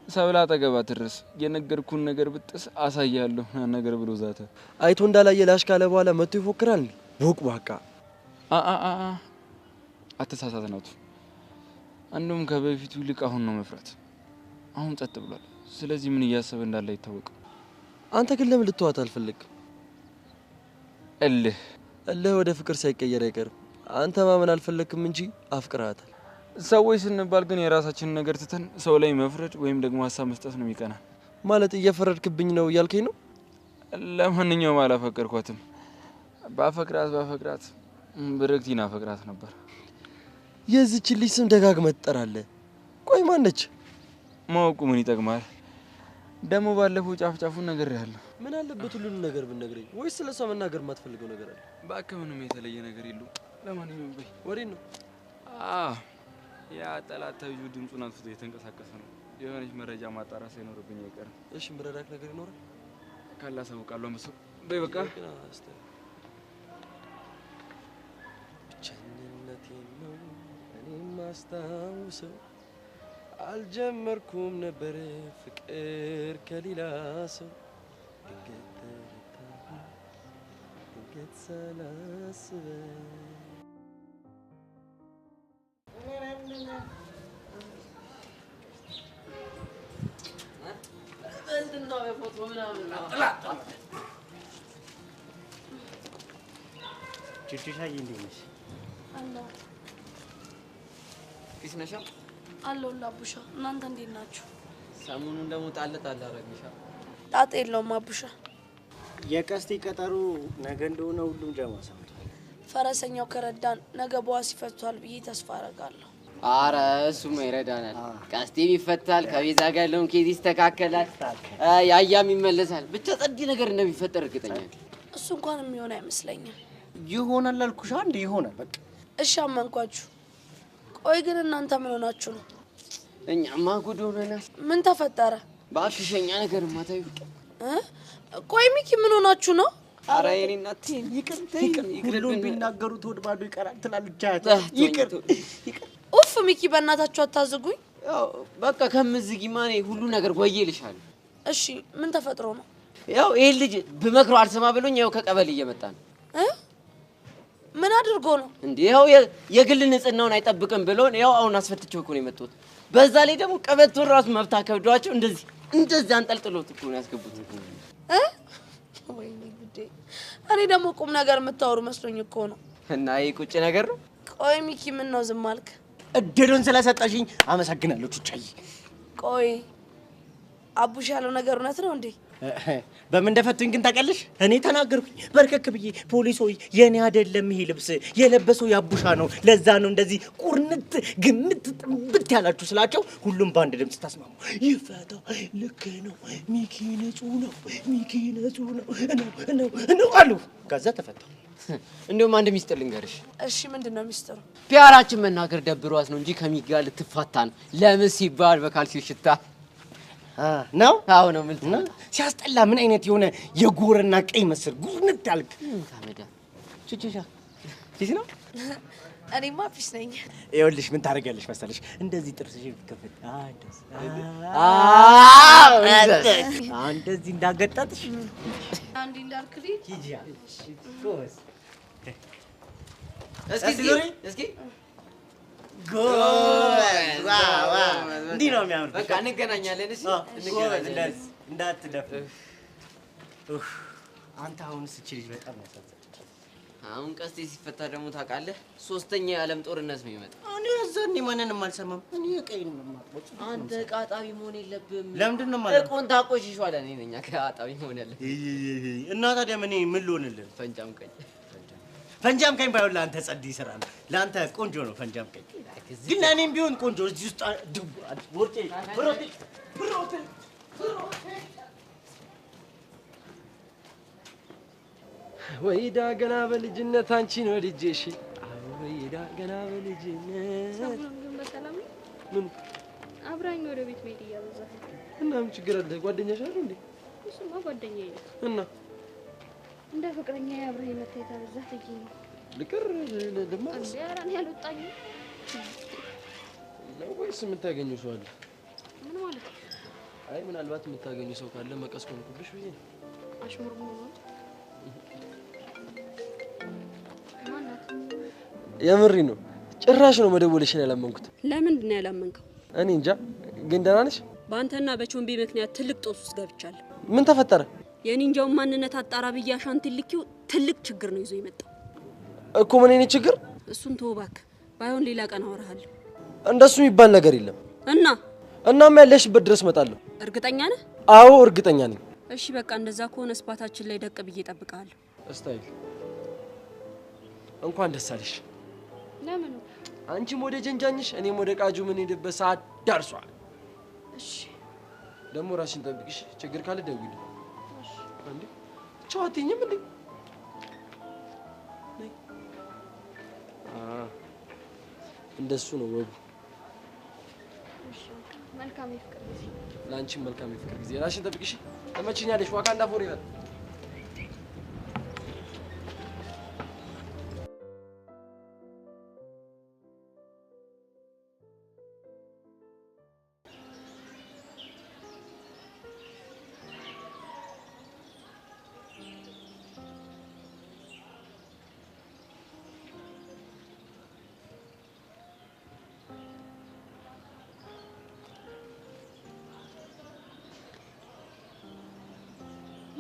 ሰብላ አጠገባ ትድረስ። የነገርኩን ነገር ብጥስ አሳያለሁ ነገር ብሎ ዛተ። አይቶ እንዳላየ ላሽ ካለ በኋላ መጥቶ ይፎክራል። ቦቅ ባቃ አተሳሳት ናቱ። አንዱም ከበፊቱ ይልቅ አሁን ነው መፍራት። አሁን ጸጥ ብሏል። ስለዚህ ምን እያሰበ እንዳለ አይታወቅም። አንተ ግን ለምን ልትዋት አልፈልግም? እልህ ወደ ፍቅር ሳይቀየር አይቀርም። አንተ ማመን አልፈለክም እንጂ አፍቅራታል። ሰዎች ስንባል ግን የራሳችንን ነገር ትተን ሰው ላይ መፍረድ ወይም ደግሞ ሀሳብ መስጠት ነው የሚቀና። ማለት እየፈረድክብኝ ነው እያልከኝ ነው? ለማንኛውም አላፈቀርኳትም። ባፈቅራት ብርክቲን አፈቅራት ነበር። የዚች ልጅ ስም ደጋግመህ ትጠራለህ። ቆይ ማነች? ማወቁ ምን ይጠቅማል? ደግሞ ባለፈው ጫፍጫፉን ነግሬሃለሁ። ምን አለበት ሁሉንም ነገር ብትነግረኝ? ወይስ ስለሷ መናገር የማትፈልገው ነገር አለ? እባክህ ምንም የተለየ ነገር የለውም። ለማንኛውም በይ። ወዴት ነው? ያ ጠላት ተብዩ ድምፁን አጥፍቶ እየተንቀሳቀሰ ነው። የሆነች መረጃ ማጣራት ሳይኖርብኝ አይቀርም። እሺ ምረዳክ ነገር ይኖራል? ካላሳውቃለሁ አንበሳው። በይ በቃ። ብቸኝነቴን ነው እኔም ማስታውሰው። አልጀመርኩም ነበር ፍቅር ከሌላ ሰው። ድንገት ሳላስበው ምንድነው የፎቶ ምናምን ቹቹሻዬ እንዴት ነሽ? አለሁ ፊስ ነሽ? አለሁልህ አቡሻ። እናንተ እንዴት ናችሁ? ሰሞኑን ደግሞ ጣል አደረግንሻ። ጣጣ የለውም አቡሻ። የቀስቴ ቀጠሮ ነገ እንደሆነ ሁሉም ጀማ ሰምቷል። ፈረሰኛው ከረዳን ነገ በዋስ ይፈቷል ብዬ ተስፋ አደርጋለሁ። አረ እሱማ ይረዳናል። ቀስቴም ይፈታል፣ ከቤዛ ጋር ያለውን ኬዝ ይስተካከላል፣ ያያም ይመለሳል። ብቻ ጸዲ ነገር እንደሚፈጠር እርግጠኛ ነኝ። እሱ እንኳን የሚሆን አይመስለኝም። ይሆናል አልኩሽ። አንድ ይሆናል በቃ። እሺ አመንኳችሁ። ቆይ ግን እናንተ ምን ሆናችሁ ነው? እኛማ ጉድ ሆነናል። ምን ተፈጠረ? በአክሽኛ ነገር ማታዩ። ቆይ ሚኪ ምን ሆናችሁ ነው? አረ የኔ እናት ይቅር ሁሉን ቢናገሩት ወድ ባዶ ይቀራል ትላለች። ይቅር ኡፍ ሚኪ በእናታችሁ አታዝጉኝ። ያው በቃ ከምዝጊማ እኔ ሁሉ ነገር ወየልሻለሁ። እሺ ምን ተፈጥሮ ነው? ያው ይሄ ልጅ በመክሮ አልሰማ ብሎኝ ያው ከቀበሌ እየመጣ ነው። ምን አድርጎ ነው እንዴ? ያው የግል ንጽህናውን አይጠብቅም ብሎን ያው አሁን አስፈትቼው እኮ ነው የመጣሁት። በዛ ላይ ደግሞ ቀበቶን ራሱ መብታ ከብዷቸው እንደዚህ አንጠልጥሎት እኮ ነው ያስገቡት። ወይኔ ጉዴ! እኔ ደግሞ ቁም ነገር የምታወሩ መስሎኝ እኮ ነው። እና ይሄ ቁጭ ነገር ነው። ቆይ ሚኪ ምን ነው ዝም አልክ? እድሉን ስለሰጠሽኝ አመሰግናለሁ ቹቻዬ። ቆይ አቡሽ ያለው ነገር እውነት ነው እንዴ? በምን እንደፈቱኝ ግን ታውቂያለሽ? እኔ ተናገርኩኝ በርከክ ብዬ። ፖሊሶች የኔ አይደለም ይሄ ልብስ የለበሰው ያቡሻ ነው፣ ለዛ ነው እንደዚህ ቁርንት ግምት ጥምብት ያላችሁ ስላቸው ሁሉም በአንድ ድምፅ ተስማሙ። ይፈታ፣ ልክ ነው፣ ሚኪ ንጹህ ነው፣ ሚኪ ንጹህ ነው አሉ። ከዛ ተፈታ። እንደውም አንድ ሚስጥር ልንገርሽ። እሺ ምንድነው ሚስጥሩ? ፒያራችን መናገር ደብሯት ነው እንጂ ከሚኪ ጋር ልትፋታ ነው። ለምን ሲባል በካልሲው ሽታ ነው። አዎ ነው። ምን ሲያስጠላ! ምን አይነት የሆነ የጎረና ቀይ መስር ጉርንት አልክ። ታመዳ ቹቹሻ ፊስ ነው። እኔማ ፊስ ነኝ። ይኸውልሽ ምን ታደርጊያለሽ መሰለሽ? እንደዚህ ጥርስሽን ከፈት እንደዚህ እንዳገጣጥሽ አንዴ እንዳልክልኝ ሂጂ። ጎስ እስኪ ጎስ ዋው እንዲህ ነው የሚያምር። በቃ እንገናኛለን። እሺ እንገናኛለን። እንዳትደፍር። አንተ አሁንስ እቺ ልጅ በጣም ያሳዝናል። አሁን ቀስቴ ሲፈታ ደግሞ ታውቃለህ፣ ሶስተኛ የዓለም ጦርነት ነው የሚመጣው። እኔ እዛኔ ማንንም አልሰማም። እኔ ቀይን ነው። አንተ ቃጣቢ መሆን የለብህም። ለምንድን ነው ማለት? እቆን ታቆሽሿል። እኔ ነኝ ቃጣቢ መሆን ያለብህ። እና ታዲያ ምን ልሆንልህ? ፈንጃም ቀኝ ፈንጃም ቀኝ ባይሆን ለአንተ ጸድ ስራ ነው። ለአንተ ቆንጆ ነው ፈንጃም ቀኝ። ግን ለእኔም ቢሆን ቆንጆ እዚህ ውስጥ ወርቄ ብሮቴ ወይዳ ገና በልጅነት አንቺን ወድጄሽ፣ ወይዳ ገና በልጅነት። ሰሞኑን ግን በሰላም ነው? ምን አብራኝ ወደ ቤት መሄድ እያበዛህ እና ምን ችግር አለ? ጓደኛሽ አይደል እንዴ? እሱማ ጓደኛዬ ነው እና እንደ ፍቅረኛ አብረህ መታየት አበዛህ ብዬ ነው። ልቅር ለደማ እንዴ ኧረ እኔ አልወጣኝም። ወይስ የምታገኘው ሰው አለ? ምን ማለት ነው? አይ ምናልባት የምታገኙ ሰው ካለ መቀስ ኮንኩልሽ ብዬ አሽሙርሙር ነው። ማናት? የምሪ ነው። ጭራሽ ነው መደወልሽን ያላመንኩት። ለምንድን ነው ያላመንከው? እኔ እንጃ። ግን ደህና ነሽ? በአንተና በቾምቢ ምክንያት ትልቅ ጦስ ውስጥ ገብቻለሁ። ምን ተፈጠረ? የኒንጃውን ማንነት አጣራ ብዬ አሻንቲን ልኪው ትልቅ ችግር ነው ይዞ የመጣው እኮ። ምን አይነት ችግር? እሱን ተው እባክህ፣ ባይሆን ሌላ ቀን አወራሃለሁ። እንደሱ የሚባል ነገር የለም። እናም ያለሽበት ድረስ እመጣለሁ። እርግጠኛ ነህ? አዎ እርግጠኛ ነኝ። እሺ በቃ እንደዛ ከሆነ ስፓታችን ላይ ደቅ ብዬ እጠብቅሃለሁ። እስታይል እንኳን ደስ አለሽ። ለምን? አንቺም ወደ ጀንጃኝሽ እኔም ወደ ቃጁ ምን ሄድበት ሰዓት ደርሷል። እሺ ደግሞ ራስሽን ጠብቂሽ። ችግር ካለ ደውይልኝ። እሺ እንዴ ቻው አትይኝም እንዴ? እንደሱ ነው ወጉ። እሺ መልካም የፍቅር ጊዜ። ላንቺም መልካም የፍቅር ጊዜ። ራስሽን ጠብቂሽ። ተመችኛለሽ። ዋካንዳ ፎሬቨር።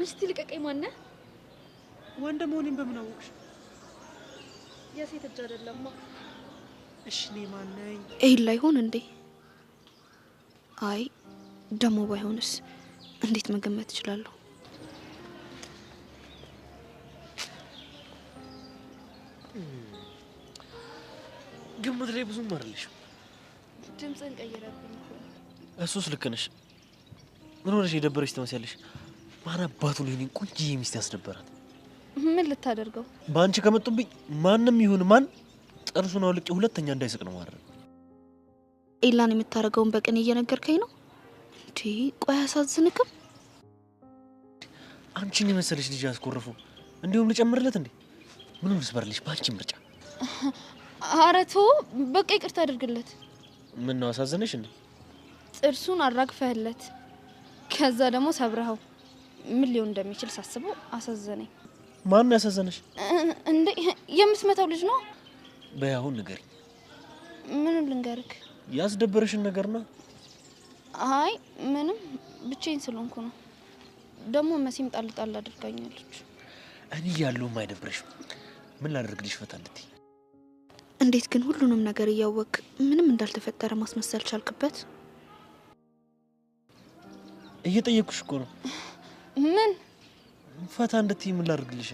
እስቲ ልቀቀኝ። ማነህ? ወንድ መሆኔን በምን አወቅሽ? የሴት እጅ አይደለማ። እሺ እኔ ማን ነኝ? ኤል ላይ ሆን እንዴ? አይ ደሞ ባይሆንስ እንዴት መገመት እችላለሁ? ግምት ላይ ብዙም አይደለሽም። ድምፅን ቀይረብኝ እኮ። እሱስ ልክ ነሽ። ምን ሆነሽ የደበረሽ ትመስያለሽ? ማን አባቱ ነው የኔን ቆንጆዬ ሚስት ያስደበራት? ምን ልታደርገው? በአንቺ ከመጡብኝ ማንም ይሁን ማን ጥርሱን አውልቄ ሁለተኛ እንዳይስቅ ነው ማድረግ። ኤላን የምታደርገውን በቀን እየነገርከኝ ነው እንዴ? ቆይ አያሳዝንክም? አንቺን የመሰለሽ ልጅ ያስኮረፉ እንዲሁም ልጨምርለት እንዴ? ምንም ልስበርልሽ በአንቺ ምርጫ። ኧረ ተው በቃ ይቅርታ አድርግለት። ምን ነው አሳዘነሽ እንዴ? ጥርሱን አራግፈህለት ከዛ ደግሞ ሰብረኸው ምን ሊሆን እንደሚችል ሳስበው አሳዘነኝ። ማን ያሳዘነሽ? እንዴ የምትመታው ልጅ ነው። በያሁን ንገሪኝ። ምን ልንገርክ? ያስደበረሽን ነገር ነው። አይ ምንም ብቻዬን ስለሆንኩ ነው። ደግሞ መሲም ጣል ጣል አድርጋኛለች። እኔ ያለውም አይደብረሽም? ምን ላደርግልሽ ፈታ እንድትይ? እንዴት ግን ሁሉንም ነገር እያወቅ ምንም እንዳልተፈጠረ ማስመሰል ቻልክበት? እየጠየኩሽ እኮ ነው። ምን ፈታ እንድትይ ምን ላደርግልሽ?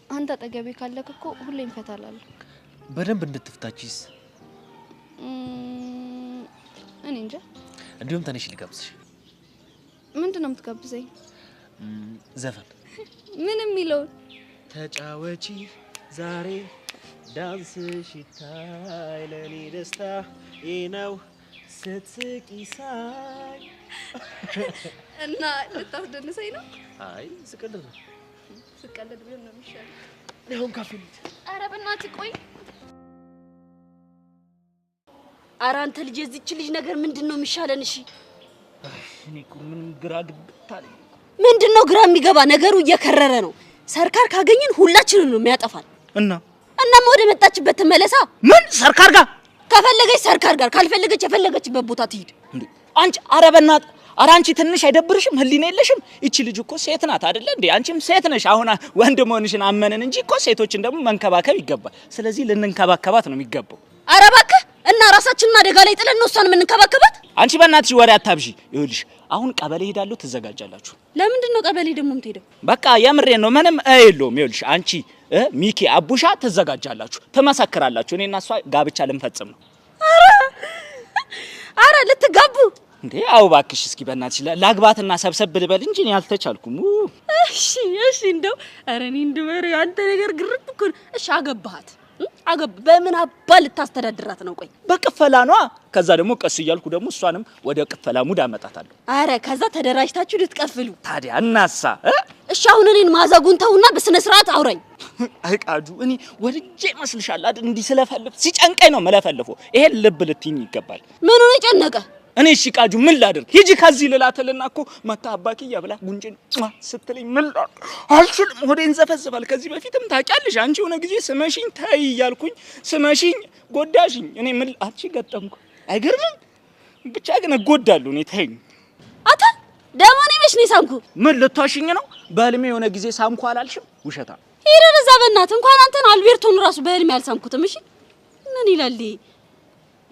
አንተ አጠገቤ ካለክ እኮ ሁሌም ፈታ እላለሁ። በደንብ እንድትፍታችስ? እኔ እንጃ። እንዲሁም ተነሽ ልጋብዝሽ። ምንድነው የምትጋብዘኝ? ዘፈን። ምን የሚለውን? ተጫወቺ ዛሬ ዳንስሽ ይታይ ለኔ ደስታ ነው ስትስቂ ሳይ። እና ልታስደንሰኝ ነው? አይ ስቀልድ ነው። ስቀልድ ቢሆን ነው የሚሻለው። አሁን ካፌ ልሂድ። ኧረ በእናትህ ቆይ። ኧረ አንተ ልጅ የዚች ልጅ ነገር ምንድነው የሚሻለን? እሺ እኔ እኮ ምን ግራ ግብታል። ምንድነው ግራ የሚገባ? ነገሩ እየከረረ ነው። ሰርካር ካገኘን ሁላችንን ነው የሚያጠፋል። እናም ወደ መጣችበት ተመለሳ። ምን ሰርካር ጋር? ከፈለገች ሰርካር ጋር፣ ካልፈለገች የፈለገችበት ቦታ ትሂድ። አንቺ ኧረ በእናትህ ኧረ አንቺ ትንሽ አይደብርሽም? ህሊና የለሽም? እቺ ልጅ እኮ ሴት ናት አይደለ እንዴ? አንቺም ሴት ነሽ። አሁን ወንድ መሆንሽን አመንን እንጂ እኮ ሴቶችን ደግሞ መንከባከብ ይገባል። ስለዚህ ልንንከባከባት ነው የሚገባው። ኧረ እባክህ እና ራሳችንን አደጋ ላይ ጥለን ነው እሷን የምንከባከባት? አንቺ በእናትሽ ወሬ አታብዢ። ይኸውልሽ አሁን ቀበሌ ሄዳለሁ፣ ትዘጋጃላችሁ። ለምንድን ነው ቀበሌ ደግሞ የምትሄደው? በቃ የምሬን ነው። ምንም የለውም። ይኸውልሽ አንቺ ሚኪ አቡሻ ትዘጋጃላችሁ፣ ትመሰክራላችሁ። እኔና እሷ ጋብቻ ልንፈጽም ነው። ኧረ ልትጋቡ እንዴ? አው እባክሽ እስኪ በእናትሽ ላግባትና ሰብሰብ ልበል እንጂ እኔ አልተቻልኩም። እሺ እሺ እንደው ኧረ እኔ እንደበረ አንተ ነገር ግርም እኮ ነው። እሺ አገባሃት? በምን አባ ልታስተዳድራት ነው? ቆይ በቅፈላ ነው። ከዛ ደግሞ ቀስ እያልኩ ደግሞ እሷንም ወደ ቅፈላ ሙድ አመጣታለሁ። አረ ከዛ ተደራጅታችሁ ልትቀፍሉ። ታዲያ እናሳ እሺ አሁን እኔን ማዘጉን ተውና በስነ ስርዓት አውራኝ። አይቃጁ እኔ ወድጄ መስልሻል አይደል? እንዲህ ስለፈልፍ ሲጨንቀኝ ነው መለፈልፎ። ይሄን ልብ ልትይኝ ይገባል። ምን ነው የጨነቀ? እኔ እሺ ቃጁ ምን ላድርግ? ሂጂ ከዚህ ልላትልና እኮ መታ አባኪያ ብላ ጉንጭን ስትለኝ ምን ላድርግ? አልችልም፣ ሆዴን ዘፈዘፋል። ከዚህ በፊትም ታውቂያለሽ አንቺ የሆነ ጊዜ ስመሽኝ ተይ እያልኩኝ ስመሽኝ ጎዳሽኝ። እኔ ምን አንቺ ገጠምኩ አይገርምም? ብቻ ግን እጎዳለሁ እኔ ተይኝ። አታ ደሞ እኔ መች ነው ሳምኩ? ምን ልታሽኝ ነው? በህልሜ የሆነ ጊዜ ሳምኩ አላልሽም? ውሸታ ሄደ እዛ በእናትህ እንኳን አንተን አልቤርቶን ራሱ በህልሜ አልሳምኩትም። እሺ ምን ይላል?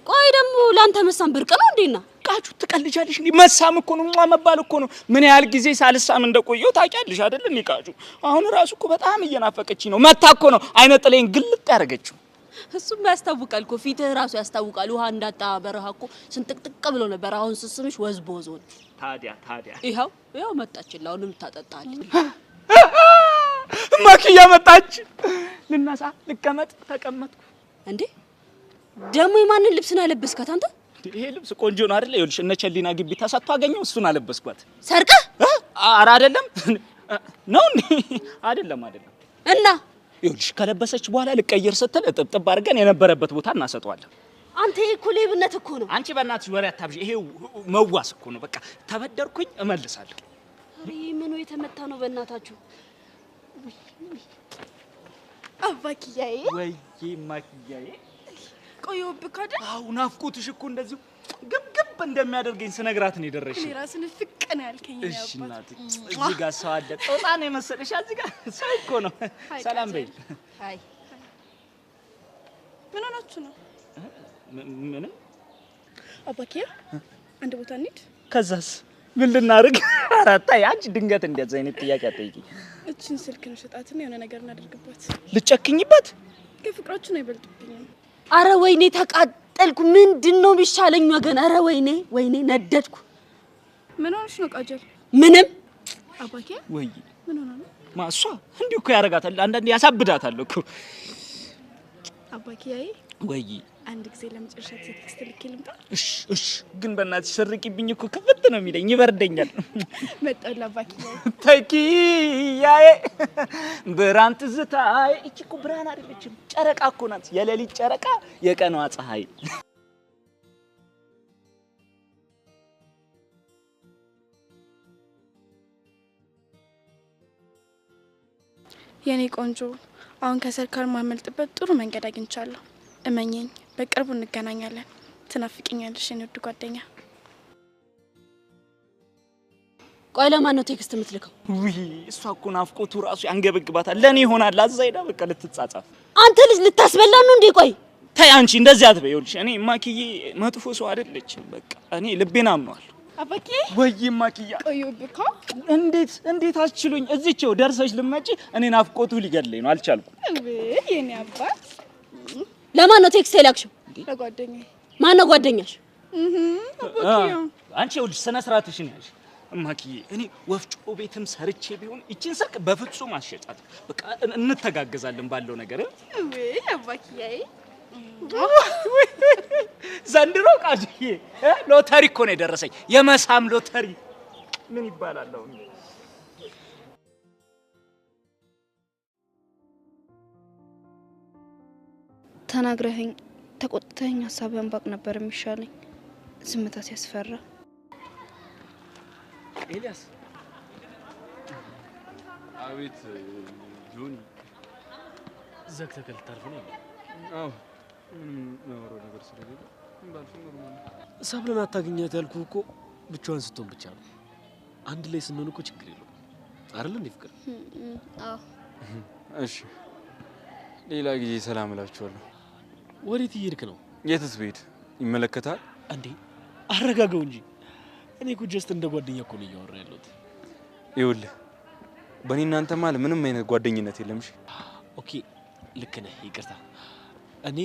ቆይ ደግሞ ላንተ መሳም ብርቅ ነው እንዴና? ቃጁ ትቀልጃለሽ እንዴ? መሳም እኮ ነው መባል እኮ ነው። ምን ያህል ጊዜ ሳልሳም እንደቆየው ታውቂያለሽ አይደል? እንዴ ቃጁ አሁን ራሱ እኮ በጣም እየናፈቀችኝ ነው። መታ እኮ ነው አይነ ጥሌን ግልጥ ያደረገችው። እሱም ያስታውቃል እኮ ፊትህ ራሱ ያስታውቃል። ውሃ እንዳጣ በረሃ እኮ ስንጥቅጥቅ ብሎ ነበር። አሁን ስስምሽ ወዝቦዝ ሆነ። ታዲያ ይኸው መጣችልህ። አሁንም ታጠጣለህ። ማኪያ መጣች። ልነሳ ልቀመጥ ተቀመጥኩ። እንዴ ደግሞ የማንን ልብስ ነው ያለበስካት አንተ? ይሄ ልብስ ቆንጆ ነው አይደል? ይኸውልሽ እነ ቸሊና ግቢ ተሰጥቶ አገኘው እሱን አለበስኳት። ሰርቀህ? ኧረ አይደለም ነው እንዴ? አይደለም እና ይኸውልሽ ከለበሰች በኋላ ልቀየር ስትል እጥብጥብ አድርገን የነበረበት ቦታ እናሰጠዋለን። አንተ እኮ ሌብነት እኮ ነው። አንቺ በእናትሽ ወሬ አታብዢ። ይሄ መዋስ እኮ ነው። በቃ ተበደርኩኝ እመልሳለሁ። አሬ ምኑ የተመታ ነው በእናታችሁ? አባኪያዬ ወይዬ ማኪያዬ ቆየሁብህ አይደል? አው ናፍቆትሽ እኮ እንደዚህ ግብግብ እንደሚያደርገኝ ስነግራት ነው የደረሽ። እኔ ራስን ፍቅ ነው ያልከኝ ነው። እሺ እናቴ እዚህ ጋር ሰው አለ። ጦጣ ነው የመሰለሽ። እዚህ ጋር ሰው እኮ ነው። ሰላም በይ። አይ ምን ሆናችሁ ነው? ምንም አባኪያ አንድ ቦታ እንሂድ። ከዛስ ምን ልናርግ? አራታ ያንቺ ድንገት እንደዚህ አይነት ጥያቄ አትጠይቂ። እቺን ስልክ እንሽጣትና የሆነ ነገር እናደርግባት። ልጨክኝበት? ከፍቅራችሁ ነው ይበልጥብኛል። አረ ወይኔ ተቃጠልኩ። ምንድነው ቢሻለኝ ወገን? አረ ወይኔ ነደድኩ። ምን ሆነሽ ነው ቃጀል? ምንም አባኪያ ወይ ምን ሆነ ነው? ማሷ እንዲሁ እኮ ያረጋታል። አንዳንዴ ያሳብዳታል እኮ አባኪያዬ። ወይ አንድ ጊዜ ለመጨረሻ ቴክስት ልኬ ልምጣ? እሺ ግን በእናትሽ ሰርቂብኝ እኮ ክፍት ነው የሚለኝ፣ ይበርደኛል። መጣሁ አባኪያዬ። ተኪያዬ ብርሃን ትዝታዬ። እቺ እኮ ብርሃን አይደለችም ጨረቃ እኮ ናት። የሌሊት ጨረቃ የቀኗ ፀሐይ። የኔ ቆንጆ አሁን ከሰርካር ማመልጥበት ጥሩ መንገድ አግኝቻለሁ። እመኘኝ፣ በቅርቡ እንገናኛለን። ትናፍቂኛለሽ የኔ ውድ ጓደኛ። ቆይ ለማን ነው ቴክስት የምትልከው? ውይ እሷ እኮ ናፍቆቱ ራሱ ያንገበግባታል። ለኔ ይሆናል አዛይዳ በቃ ልትጻጻፍ። አንተ ልጅ ልታስበላ ነው እንዴ? ቆይ ተይ አንቺ እንደዚህ አትበይ። ይኸውልሽ እኔ ማኪዬ መጥፎ ሰው አይደለችም። በቃ እኔ ልቤን አምነዋል። አባኪ ወይ ማኪያ ቆየሁብህ። እንዴት አስችሉኝ እዚህው ደርሰሽ ልመጪ። እኔ ናፍቆቱ ሊገድለኝ ነው፣ አልቻልኩም። የኔ አባት ለማን ነው ቴክስት የላክሽው? ለጓደኛዬ። ማን ነው ጓደኛሽ? አባኪ አንቺ ይኸውልሽ ስነ ስርዓትሽን ያዥ ማኪዬ። እኔ ወፍጮ ቤትም ሰርቼ ቢሆን እቺን ስልክ በፍጹም አልሸጣት። በቃ እንተጋገዛለን ባለው ነገር። አባኪያዬ ዘንድሮ ቃጅዬ ሎተሪ እኮ ነው የደረሰኝ፣ የመሳም ሎተሪ። ምን ይባላል አሁን? ተናግረኸኝ ተቆጥተኸኝ ሀሳብህን ባቅ ነበር የሚሻለኝ። ዝምታ ሲያስፈራ። ኤልያስ። አቤት ጆኒ። ዘግተህ ልታልፍ ነው? አዎ ምንም ነገር ስለሌለ ባልፍ ኖርማል። ሰብለን አታገኛት ያልኩህ እኮ ብቻዋን ስትሆን ብቻ ነው። አንድ ላይ ስንሆን እኮ ችግር የለውም አይደል እንዴ ፍቅር? አዎ እሺ፣ ሌላ ጊዜ ሰላም እላችኋለሁ። ወዴት እየሄድክ ነው? የትስ ብሄድ ይመለከታል እንዴ? አረጋጋው እንጂ። እኔ እኮ ጀስት እንደ ጓደኛ እኮ ነው እያወራ ያለሁት። ይኸውልህ በእኔ እናንተ ማለት ምንም አይነት ጓደኝነት የለም። እሺ ኦኬ፣ ልክ ነህ። ይቅርታ። እኔ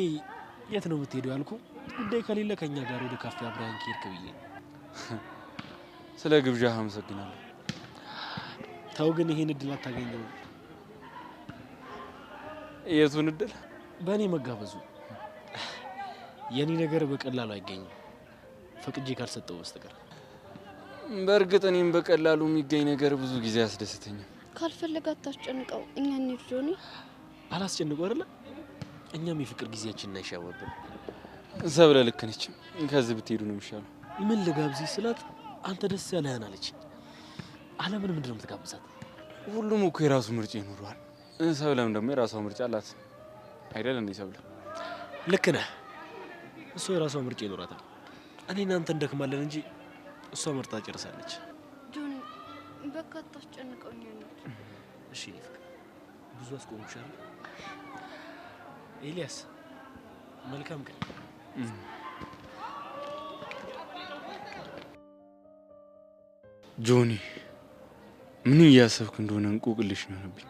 የት ነው የምትሄደው ያልኩ ጉዳይ ከሌለ ከኛ ጋር ወደ ካፌ አብረን ከሄድክ ብዬ። ስለ ግብዣህ አመሰግናለሁ። ተው ግን ይሄን እድል አታገኘው። የቱን እድል? በእኔ መጋበዙ። የኔ ነገር በቀላሉ አይገኝም ፈቅጄ ካልሰጠው በስተቀር። በእርግጥ እኔም በቀላሉ የሚገኝ ነገር ብዙ ጊዜ ያስደስተኛል። ካልፈለጋ አታስጨንቀው። እኛ እንሂድ ጆኒ። አላስጨንቀው አይደለ? እኛም የፍቅር ጊዜያችንን አይሻወብን። ሰብለ ልክ ነች። ከዚህ ብትሄዱ ነው የሚሻለው። ምን ልጋብዝ ስላት አንተ ደስ ያለህን አለች። አለምን ምንድነው የምትጋብዛት? ሁሉም እኮ የራሱ ምርጫ ይኖረዋል። ሰብለም ደግሞ የራሷ ምርጫ አላት አይደል እንዴ? ሰብለም ልክ ነህ። እሷ የራሷ ምርጫ ይኖራታል። እኔ እናንተ እንደክማለን እንጂ እሷ መርጣ ጨርሳለች። ጆኒ በቃ ታስጨንቀውኛል። እሺ ፍቅር ብዙ አስቆምሻለሁ። ኤልያስ መልካም ቀን። ጆኒ ምን እያሰብክ እንደሆነ እንቆቅልሽ ነው ነብኝ።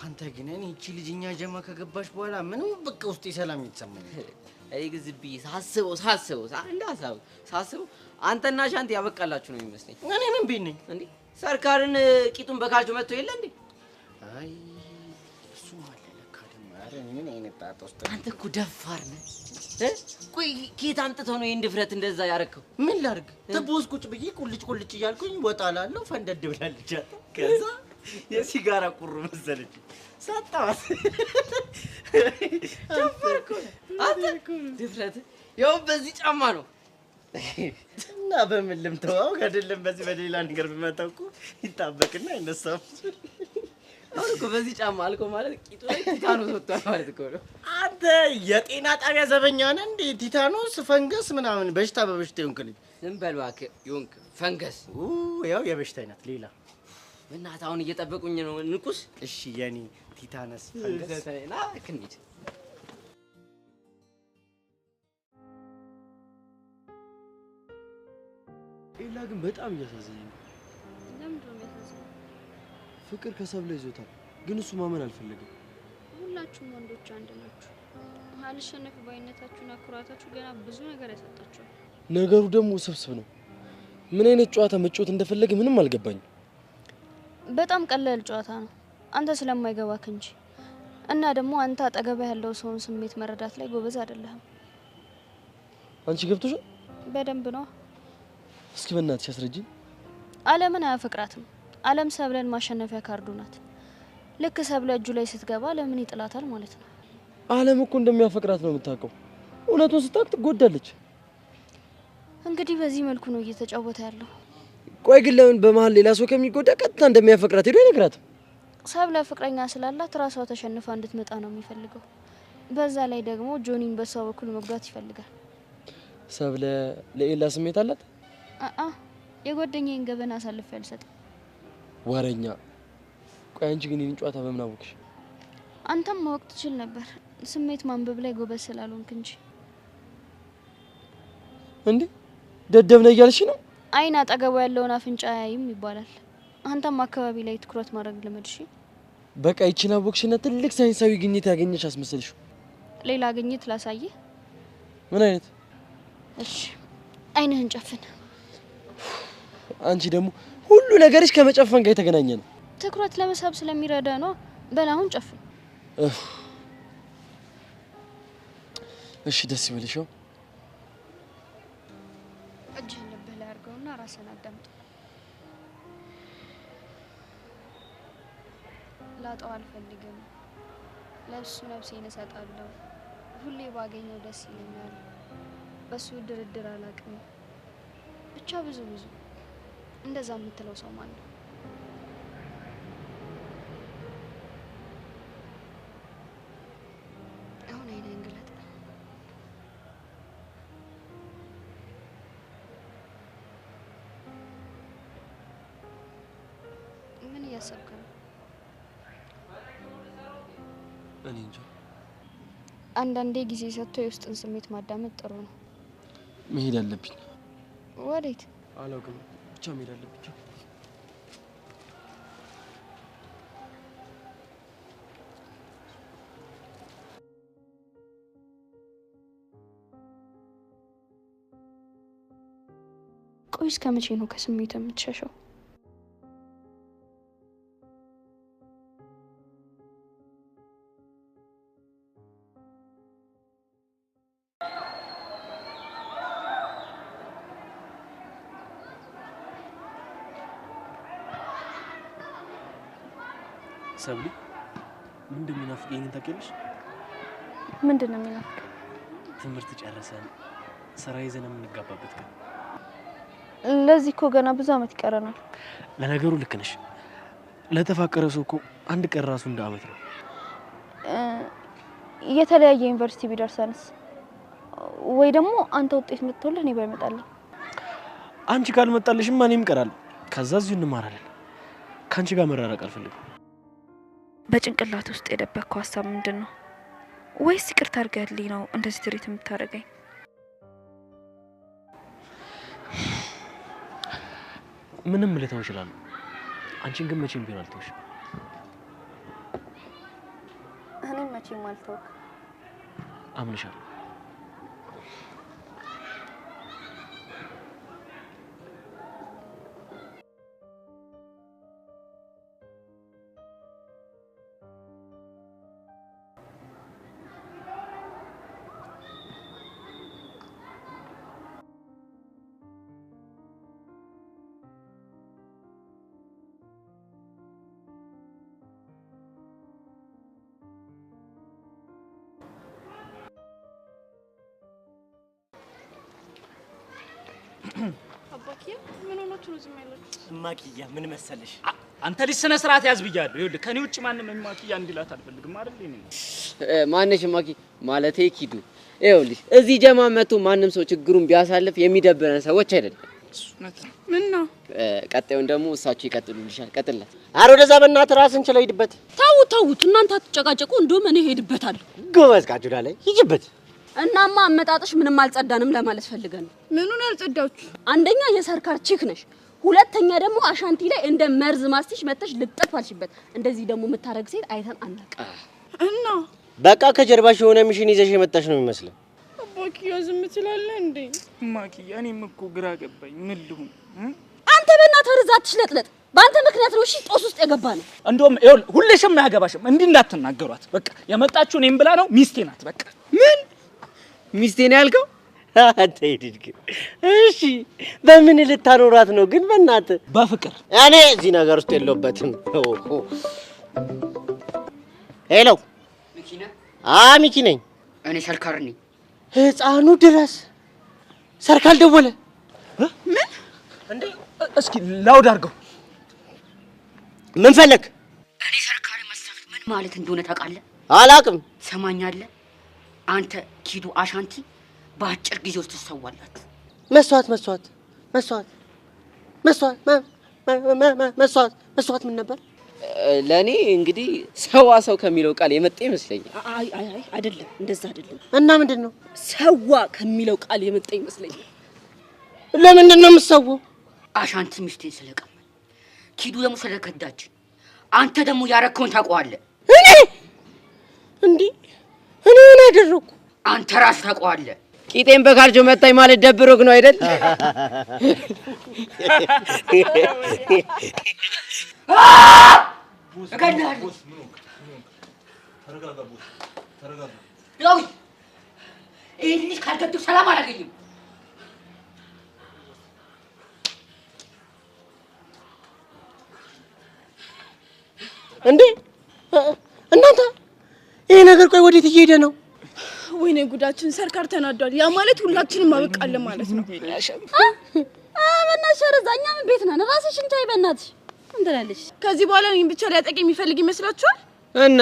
አንተ ግን እኔ እቺ ልጅኛ ጀማ ከገባሽ በኋላ ምንም በቃ ውስጤ ሰላም የተሰማኝ እኔ ግን ዝም ብዬ ሳስበው አንተና ሻንት ያበቃላችሁ ነው የሚመስለኝ። እኔ ምን ቤት ነኝ እንዴ? ሰርካርን ቂጡን በካልቾ መጥቶ የለ እንዴ? አይ እሱ ማለት ለካ ደግሞ ኧረ ምን አይነት ጣጣ ውስጥ አንተ እኮ ደፋር ነህ። ቆይ ኬት አምጥተው ነው ይሄን ድፍረት እንደዛ ያረከው? ምን ላድርግ? ትቦስ ቁጭ ብዬ ቁልጭ እያልኩኝ ወጣ እላለሁ። ፈንደድ ብላለች። ከዛ የሲጋራ ቁሩ መሰለች ሰጣት። ደፋርኩ አንተ ድፍረት ያው በዚህ ጫማ ነው እና በምን ልምተው? አይደለም በዚህ በሌላ ነገር ብመጣው እኮ ይጣበቅና አይነሳም። አሁን እኮ በዚህ ጫማ አልኮ ማለት ቂጡ ላይ ቲታኖስ ወጥቷል ማለት እኮ ነው። አንተ የጤና ጣቢያ ዘበኛ ነህ እንዴ? ቲታኖስ፣ ፈንገስ ምናምን በሽታ በበሽታ ይሆንክልኝ። ዝም በል እባክህ። ይሆንክ ፈንገስ ያው የበሽታ አይነት ሌላ በእናትህ አሁን እየጠበቁኝ ነው። ንቁስ እሺ የኔ ቲታነስ ፈንገስ ና ክንሂድ። ኤላ ግን በጣም እያሳዘነኝ ነው። ለምንድን ነው የሚያሳዝነው? ፍቅር ከሰብለ ይዞታል፣ ግን እሱ ማመን አልፈለገም። ሁላችሁም ወንዶች አንድ ናችሁ። አልሸነፍ ባይነታችሁና ኩራታችሁ ገና ብዙ ነገር ያሰጣችኋል። ነገሩ ደግሞ ውስብስብ ነው። ምን አይነት ጨዋታ መጫወት እንደፈለገ ምንም አልገባኝም። በጣም ቀላል ጨዋታ ነው፣ አንተ ስለማይገባክ እንጂ። እና ደግሞ አንተ አጠገባ ያለው ሰውን ስሜት መረዳት ላይ ጎበዝ አይደለህም። አንቺ ገብቶሻል? በደንብ ነው። እስኪ በእናትሽ አስረጂኝ። አለምን አያፈቅራትም። አለም ሰብለን ማሸነፊያ ካርዱ ናት። ልክ ሰብለ እጁ ላይ ስትገባ ለምን ይጥላታል ማለት ነው። አለም እኮ እንደሚያፈቅራት ነው የምታውቀው። እውነቱን ስታውቅ ትጎዳለች። እንግዲህ በዚህ መልኩ ነው እየተጫወተ ያለው። ቆይ ግን ለምን በመሀል ሌላ ሰው ከሚጎዳ ቀጥታ እንደሚያፈቅራት ሄዶ ይነግራት? ሰብለ ፍቅረኛ ስላላት ራሷ ተሸንፋ እንድትመጣ ነው የሚፈልገው። በዛ ላይ ደግሞ ጆኒን በሷ በኩል መጉዳት ይፈልጋል። ሰብለ ለኤላ ስሜት አላት? የጓደኛዬን ገበና አሳልፌ አልሰጥም። ወረኛ። ቆይ አንቺ ግን ይህን ጨዋታ በምን አወቅሽ? አንተም ማወቅ ትችል ነበር፣ ስሜት ማንበብ ላይ ጎበዝ ስላልሆንክ እንጂ። እንዴ ደደብ ነህ እያልሽ ነው? አይን አጠገቡ ያለውን አፍንጫ አያይም ይባላል። አንተም አካባቢ ላይ ትኩረት ማድረግ ልመድሽ። በቃ ይቺን አወቅሽና ትልቅ ሳይንሳዊ ግኝት ያገኘሽ አስመሰልሽ። ሌላ ግኝት ላሳየህ። ምን አይነት? እሺ አይንህን ጨፍን። አንቺ ደግሞ ሁሉ ነገርሽ ከመጨፈን ጋር የተገናኘ ነው። ትኩረት ለመሳብ ስለሚረዳ ነው። በል አሁን ጨፍን። እሺ ደስ ይበልሽ። እጅህን ልብህ ላይ አድርገውና ራስህን አዳምጥ። ላጣው አልፈልግም፣ ለእሱ ነፍሴን እሰጣለሁ። ሁሌ ባገኘው ደስ ይለኛል። በሱ ድርድር አላውቅም። ብቻ ብዙ እንደዛ የምትለው ሰው ማን ነው? አሁን አይነን ግለጥ። ምን እያሰብክ ነው? እኔ እንጃ። አንዳንዴ ጊዜ ሰጥቶ የውስጥን ስሜት ማዳመጥ ጥሩ ነው። መሄድ አለብኝ። ወዴት? አላውቅም፣ ብቻ መሄድ አለብኝ። ቆይ እስከ መቼ ነው ከስሜት የምትሸሸው? ሰብሊ ምንድን ነው የሚናፍቀኝ ታውቂያለሽ? ምንድን ነው የሚናፍቅ? ትምህርት ጨርሰን ስራ ይዘን የምንጋባበት ቀን። ለዚህ እኮ ገና ብዙ አመት ይቀረናል። ለነገሩ ልክ ነሽ። ለተፋቀረ ሰው እኮ አንድ ቀን ራሱ እንደ አመት ነው። የተለያየ ዩኒቨርሲቲ ቢደርሰንስ? ወይ ደግሞ አንተ ውጤት መጥቶልህ እኔ ባይመጣልኝ? አንቺ ካልመጣልሽማ እኔም እቀራለሁ። ከዛ እዚሁ እንማራለን። ከአንቺ ጋር መራራቅ አልፈልግም። በጭንቅላት ውስጥ የደበቅከው ሀሳብ ምንድን ነው? ወይስ ይቅርታ አድርገህልኝ ነው እንደዚህ ትሪት የምታደርገኝ? ምንም ልተው እችላለሁ። አንቺን ግን መቼም ቢሆን አልተውሽም። እኔም መቼም አልተውክ። አምንሻለሁ። አባኪያ ምን ሆናችሁ ነው ዝም ያላችሁት? ማኪያ ምን መሰለሽ? አንተ ልጅ ስነ ስርዓት ያዝ ብያለሁ። ይኸውልህ ከኔ ውጭ ማንንም ማኪያ እንዲላት አልፈልግም አይደል? እኔ ማነሽ ማኪ ማለቴ ኪዱ። ይኸውልሽ እዚህ ጀማ መጥቶ ማንም ሰው ችግሩን ቢያሳልፍ የሚደብረን ሰዎች አይደለም። ምን ነው? ቀጣዩን ደግሞ እሳቸው ይቀጥሉልሻል። ቀጥላት። ኧረ ወደዛ በእናትህ ራስን ችለው ሂድበት። ተውት፣ እናንተ አትጨቃጨቁ። እንደውም እኔ ሄድበታለሁ። ጎበዝ ካጁዳ ላይ ሂጅበት። እናማ አመጣጥሽ ምንም አልጸዳንም ለማለት ፈልገን ነው። ምኑን አልጸዳችሁ? አንደኛ የሰርካር ቺክ ነሽ፣ ሁለተኛ ደግሞ አሻንቲ ላይ እንደ መርዝ ማስቲሽ መተሽ ልጥፍ አልሽበት። እንደዚህ ደግሞ የምታረግ ሴት አይተን አናውቅም። እና በቃ ከጀርባሽ የሆነ ሚሽን ይዘሽ የመጣሽ ነው የሚመስለው። አባኪያ ዝም ትላለህ እንዴ? ማኪያ እኔም እኮ ግራ ገባኝ። ምን ልሁን? አንተ በእናትህ ርዛ አትሽለጥለጥ። በአንተ ምክንያት ነው እሺ ጦስ ውስጥ የገባ ነው። እንደውም ይኸውልህ ሁሌሽም አያገባሽም። እንዲህ እንዳትናገሯት። በቃ የመጣችው እኔም ብላ ነው። ሚስቴ ናት። በቃ ምን ሚስቴ ነው ያልከው? አንተ ሄድክ ግን። እሺ በምን ልታኖራት ነው ግን? በእናትህ በፍቅር። እኔ እዚህ ነገር ውስጥ የለሁበትም። ሄሎ ሚኪ ነህ? ሚኪ ነኝ። እኔ ሰርካር ነኝ። ህፃኑ ድረስ ሰርካል ደወለ። ምን እንዴ? እስኪ ላውድ አድርገው። ምን ፈለክ? እኔ ሰርካር መሳፍት ምን ማለት እንደሆነ ታውቃለህ? አላውቅም። ሰማኛለህ? አንተ ኪዱ አሻንቲ በአጭር ጊዜ ውስጥ ትሰዋላችሁ። መስዋዕት ምን ነበር? ለኔ እንግዲህ ሰው ከሚለው ቃል የመጣ ይመስለኛል። አይ አይደለም፣ እንደዛ አይደለም። እና ምንድነው? ሰዋ ከሚለው ቃል የመጣ ይመስለኛል። ለምንድን ነው የምትሰዋው? አሻንቲ ሚስቴን ስለቀማኝ፣ ኪዱ ደግሞ ስለከዳችን፣ አንተ ደግሞ ያረከውን ታውቀዋለህ። እኔ ምን አደረኩ? አንተ ራስህ ታውቀዋለህ። ቂጤን በካልጆ መታኝ ማለት ደብሮክ ነው አይደል? እገድልሃለሁ። ዳዊት ይህን ልጅ ካልገደልኩ ሰላም አላገኝም። እንዴ እናንተ ይሄ ነገር ቆይ ወዴት እየሄደ ነው? ወይኔ ጉዳችን! ሰርካር ተናዷል። ያ ማለት ሁላችንም አበቃለን ማለት ነው። በእናትሽ ረዛኛ ምን ቤት ነን? ራስሽን ቻይ በእናትሽ። እንትላለሽ ከዚህ በኋላ እኔን ብቻ ሊያጠቅ የሚፈልግ ይመስላችኋል? እና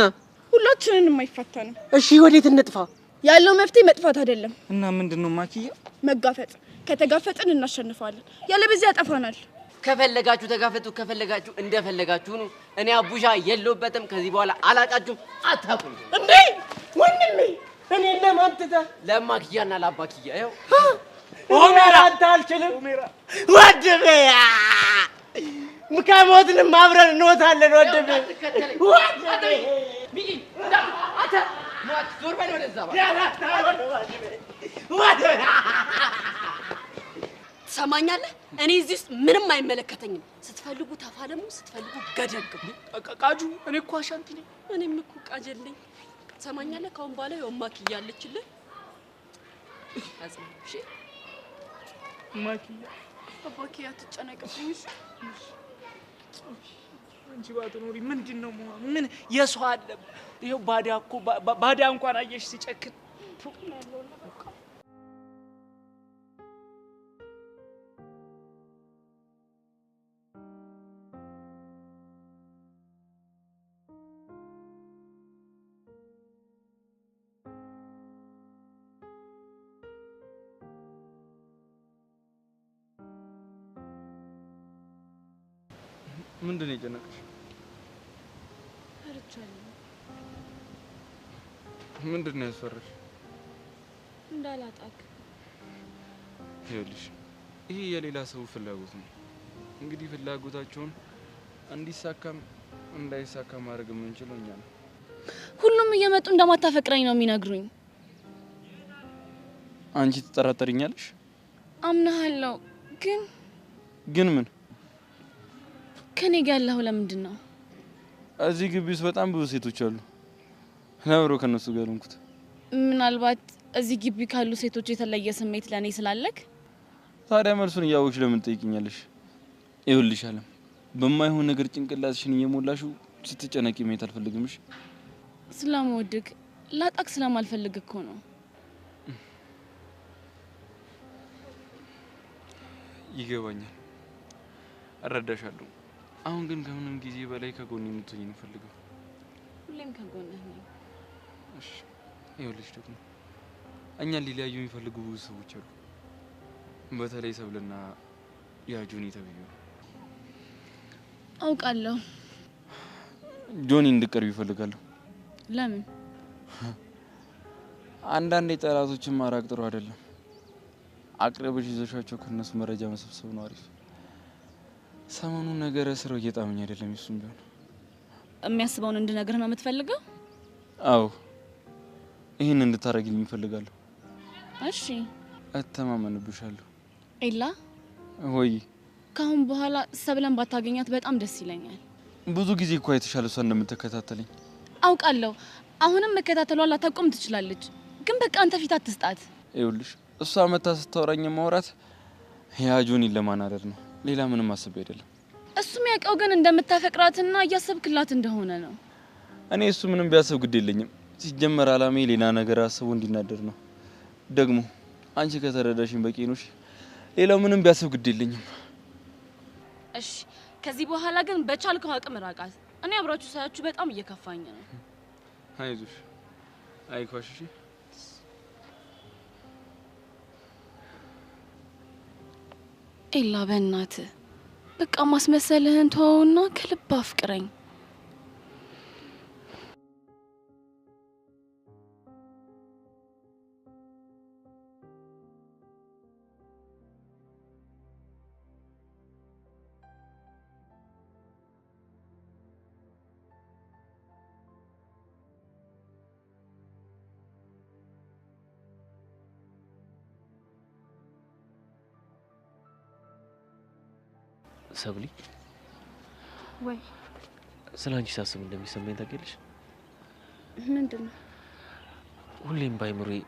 ሁላችንንም አይፋታንም። እሺ ወዴት እንጥፋ? ያለው መፍትሄ መጥፋት አይደለም። እና ምንድነው ማኪያ? መጋፈጥ። ከተጋፈጥን እናሸንፋለን፣ ያለበዚያ ያጠፋናል። ከፈለጋችሁ ተጋፈጡ፣ ከፈለጋችሁ እንደፈለጋችሁ ነው። እኔ አቡሻ የለሁበትም። ከዚህ በኋላ አላቃችሁም፣ አታውቁም። እንዴ ወንድሜ እኔ ለማንተታ ለማኪያና ለአባኪያ ይኸው ኦሜራ አንተ አልችልም። ወንድሜ ከሞትንም አብረን እንወጣለን። ወንድሜ ቢጂ አንተ ሞት ዞር በል ወደዛ ትሰማኛለህ? እኔ እዚህ ውስጥ ምንም አይመለከተኝም። ስትፈልጉ ተፋለሙ፣ ስትፈልጉ ገደግሙ። ቃጁ እኔ እኮ አሻንቲ ነኝ። እኔም እኮ ቃጀል ነኝ። ትሰማኛለህ? ካሁን በኋላ ይኸው ማኪያ አለችልህ። አጽም እሺ ማኪያ አባኪያ አትጨነቅብኝ እሺ። አንቺ ባትኖሪ ምንድነው ምን የሰው አለ? ይሄው ባዳ እኮ ባዳ እንኳን አየሽ ሲጨክን ምንድን ነው የጨነቀሽ? ፈርቻለሁ። ምንድን ነው ያስፈራሽ? እንዳላጣክ። ይኸውልሽ ይሄ የሌላ ሰው ፍላጎት ነው። እንግዲህ ፍላጎታቸውን እንዲሳካም እንዳይሳካም ማድረግ የምንችለው እኛ ነው። ሁሉም እየመጡ እንደማታፈቅረኝ ነው የሚነግሩኝ። አንቺ ትጠራጠሪኛለሽ? አምናለሁ። ግን ምን ከኔ ጋር ያለው ለምንድን ነው? እዚህ ግቢ ውስጥ በጣም ብዙ ሴቶች አሉ። ለብሮ ከነሱ ጋር እንኩት። ምናልባት እዚህ ግቢ ካሉ ሴቶች የተለየ ስሜት ለኔ ስላለክ? ታዲያ መልሱን እያወቅሽ ለምን ትጠይቂኛለሽ? ይኸውልሽ አለም በማይሆን ነገር ጭንቅላትሽን እየሞላሽው ስትጨነቂ ማየት አልፈልግምሽ። ስለምወድክ ላጣክ ስለማልፈልግ እኮ ነው። ይገባኛል፣ እረዳሻለሁ። አሁን ግን ከምንም ጊዜ በላይ ከጎኔ የምትሆኝ ነው ፈልገው። ሁሌም ከጎንህ ነኝ። እሺ ይኸውልሽ ደግሞ እኛን ሊለያዩ የሚፈልጉ ብዙ ሰዎች አሉ። በተለይ ሰብልና ያ ጆኒ ተብዬው። አውቃለሁ። ጆኒ እንድትቀርቢ ይፈልጋለሁ። ለምን? አንዳንዴ ጠላቶችን ማራቅ ጥሩ አይደለም። አቅርበሽ ይዘሻቸው ከነሱ መረጃ መሰብሰብ ነው አሪፍ። ሰሞኑን ነገር ስራው እየጣመኝ አይደለም። እሱም ቢሆን የሚያስበውን እንድነግርህ ነው የምትፈልገው? አዎ ይሄን እንድታረጊልኝ እፈልጋለሁ። እሺ እተማመንብሻለሁ። ኤላ ወይ ካሁን በኋላ ሰብለን ባታገኛት በጣም ደስ ይለኛል። ብዙ ጊዜ እኮ አይተሻል እሷ እንደምትከታተለኝ። አውቃለሁ። አሁንም መከታተሏን ላታቆም ትችላለች፣ ግን በቃ አንተ ፊት አትስጣት። ይኸውልሽ እሷ መታ ስታወራኝ ማውራት ያ ጆኒን ለማናደድ ነው። ሌላ ምንም አስቤ አይደለም። እሱም ያውቀው ግን እንደምታፈቅራትና እያሰብክላት እንደሆነ ነው። እኔ እሱ ምንም ቢያስብ ግድ የለኝም። ሲጀመር አላማዬ ሌላ ነገር አስቦ እንዲናደድ ነው። ደግሞ አንቺ ከተረዳሽኝ በቂ ነው። ሌላው ምንም ቢያስብ ግድ የለኝም። እሺ ከዚህ በኋላ ግን በቻልከው አቅም ራቃት። እኔ አብራችሁ ሳያችሁ በጣም እየከፋኝ ነው። አይዞሽ፣ አይኳሽ። እሺ ኤላ በእናትህ በቃ ማስመሰልህን ተወውና ከልብ አፍቅረኝ። ሰብሊ ወይ ስለ አንቺ ሳስብ እንደሚሰማኝ ታውቂያለሽ? ምንድን ነው? ሁሌም ባይምሮዬ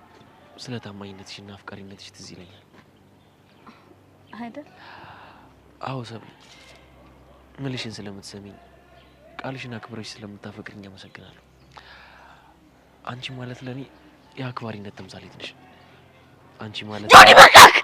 ስለ ታማኝነትሽና አፍቃሪነትሽ ትዝ ይለኛል። አይደል? አዎ ሰብሊ፣ ምልሽን ስለምትሰሚኝ ቃልሽን አክብረሽ ስለምታፈቅሪኝ አመሰግናለሁ። አንቺ ማለት ለኔ የአክባሪነት ተምሳሌት ነሽ። አንቺ ማለት ጆኒ በቃክ!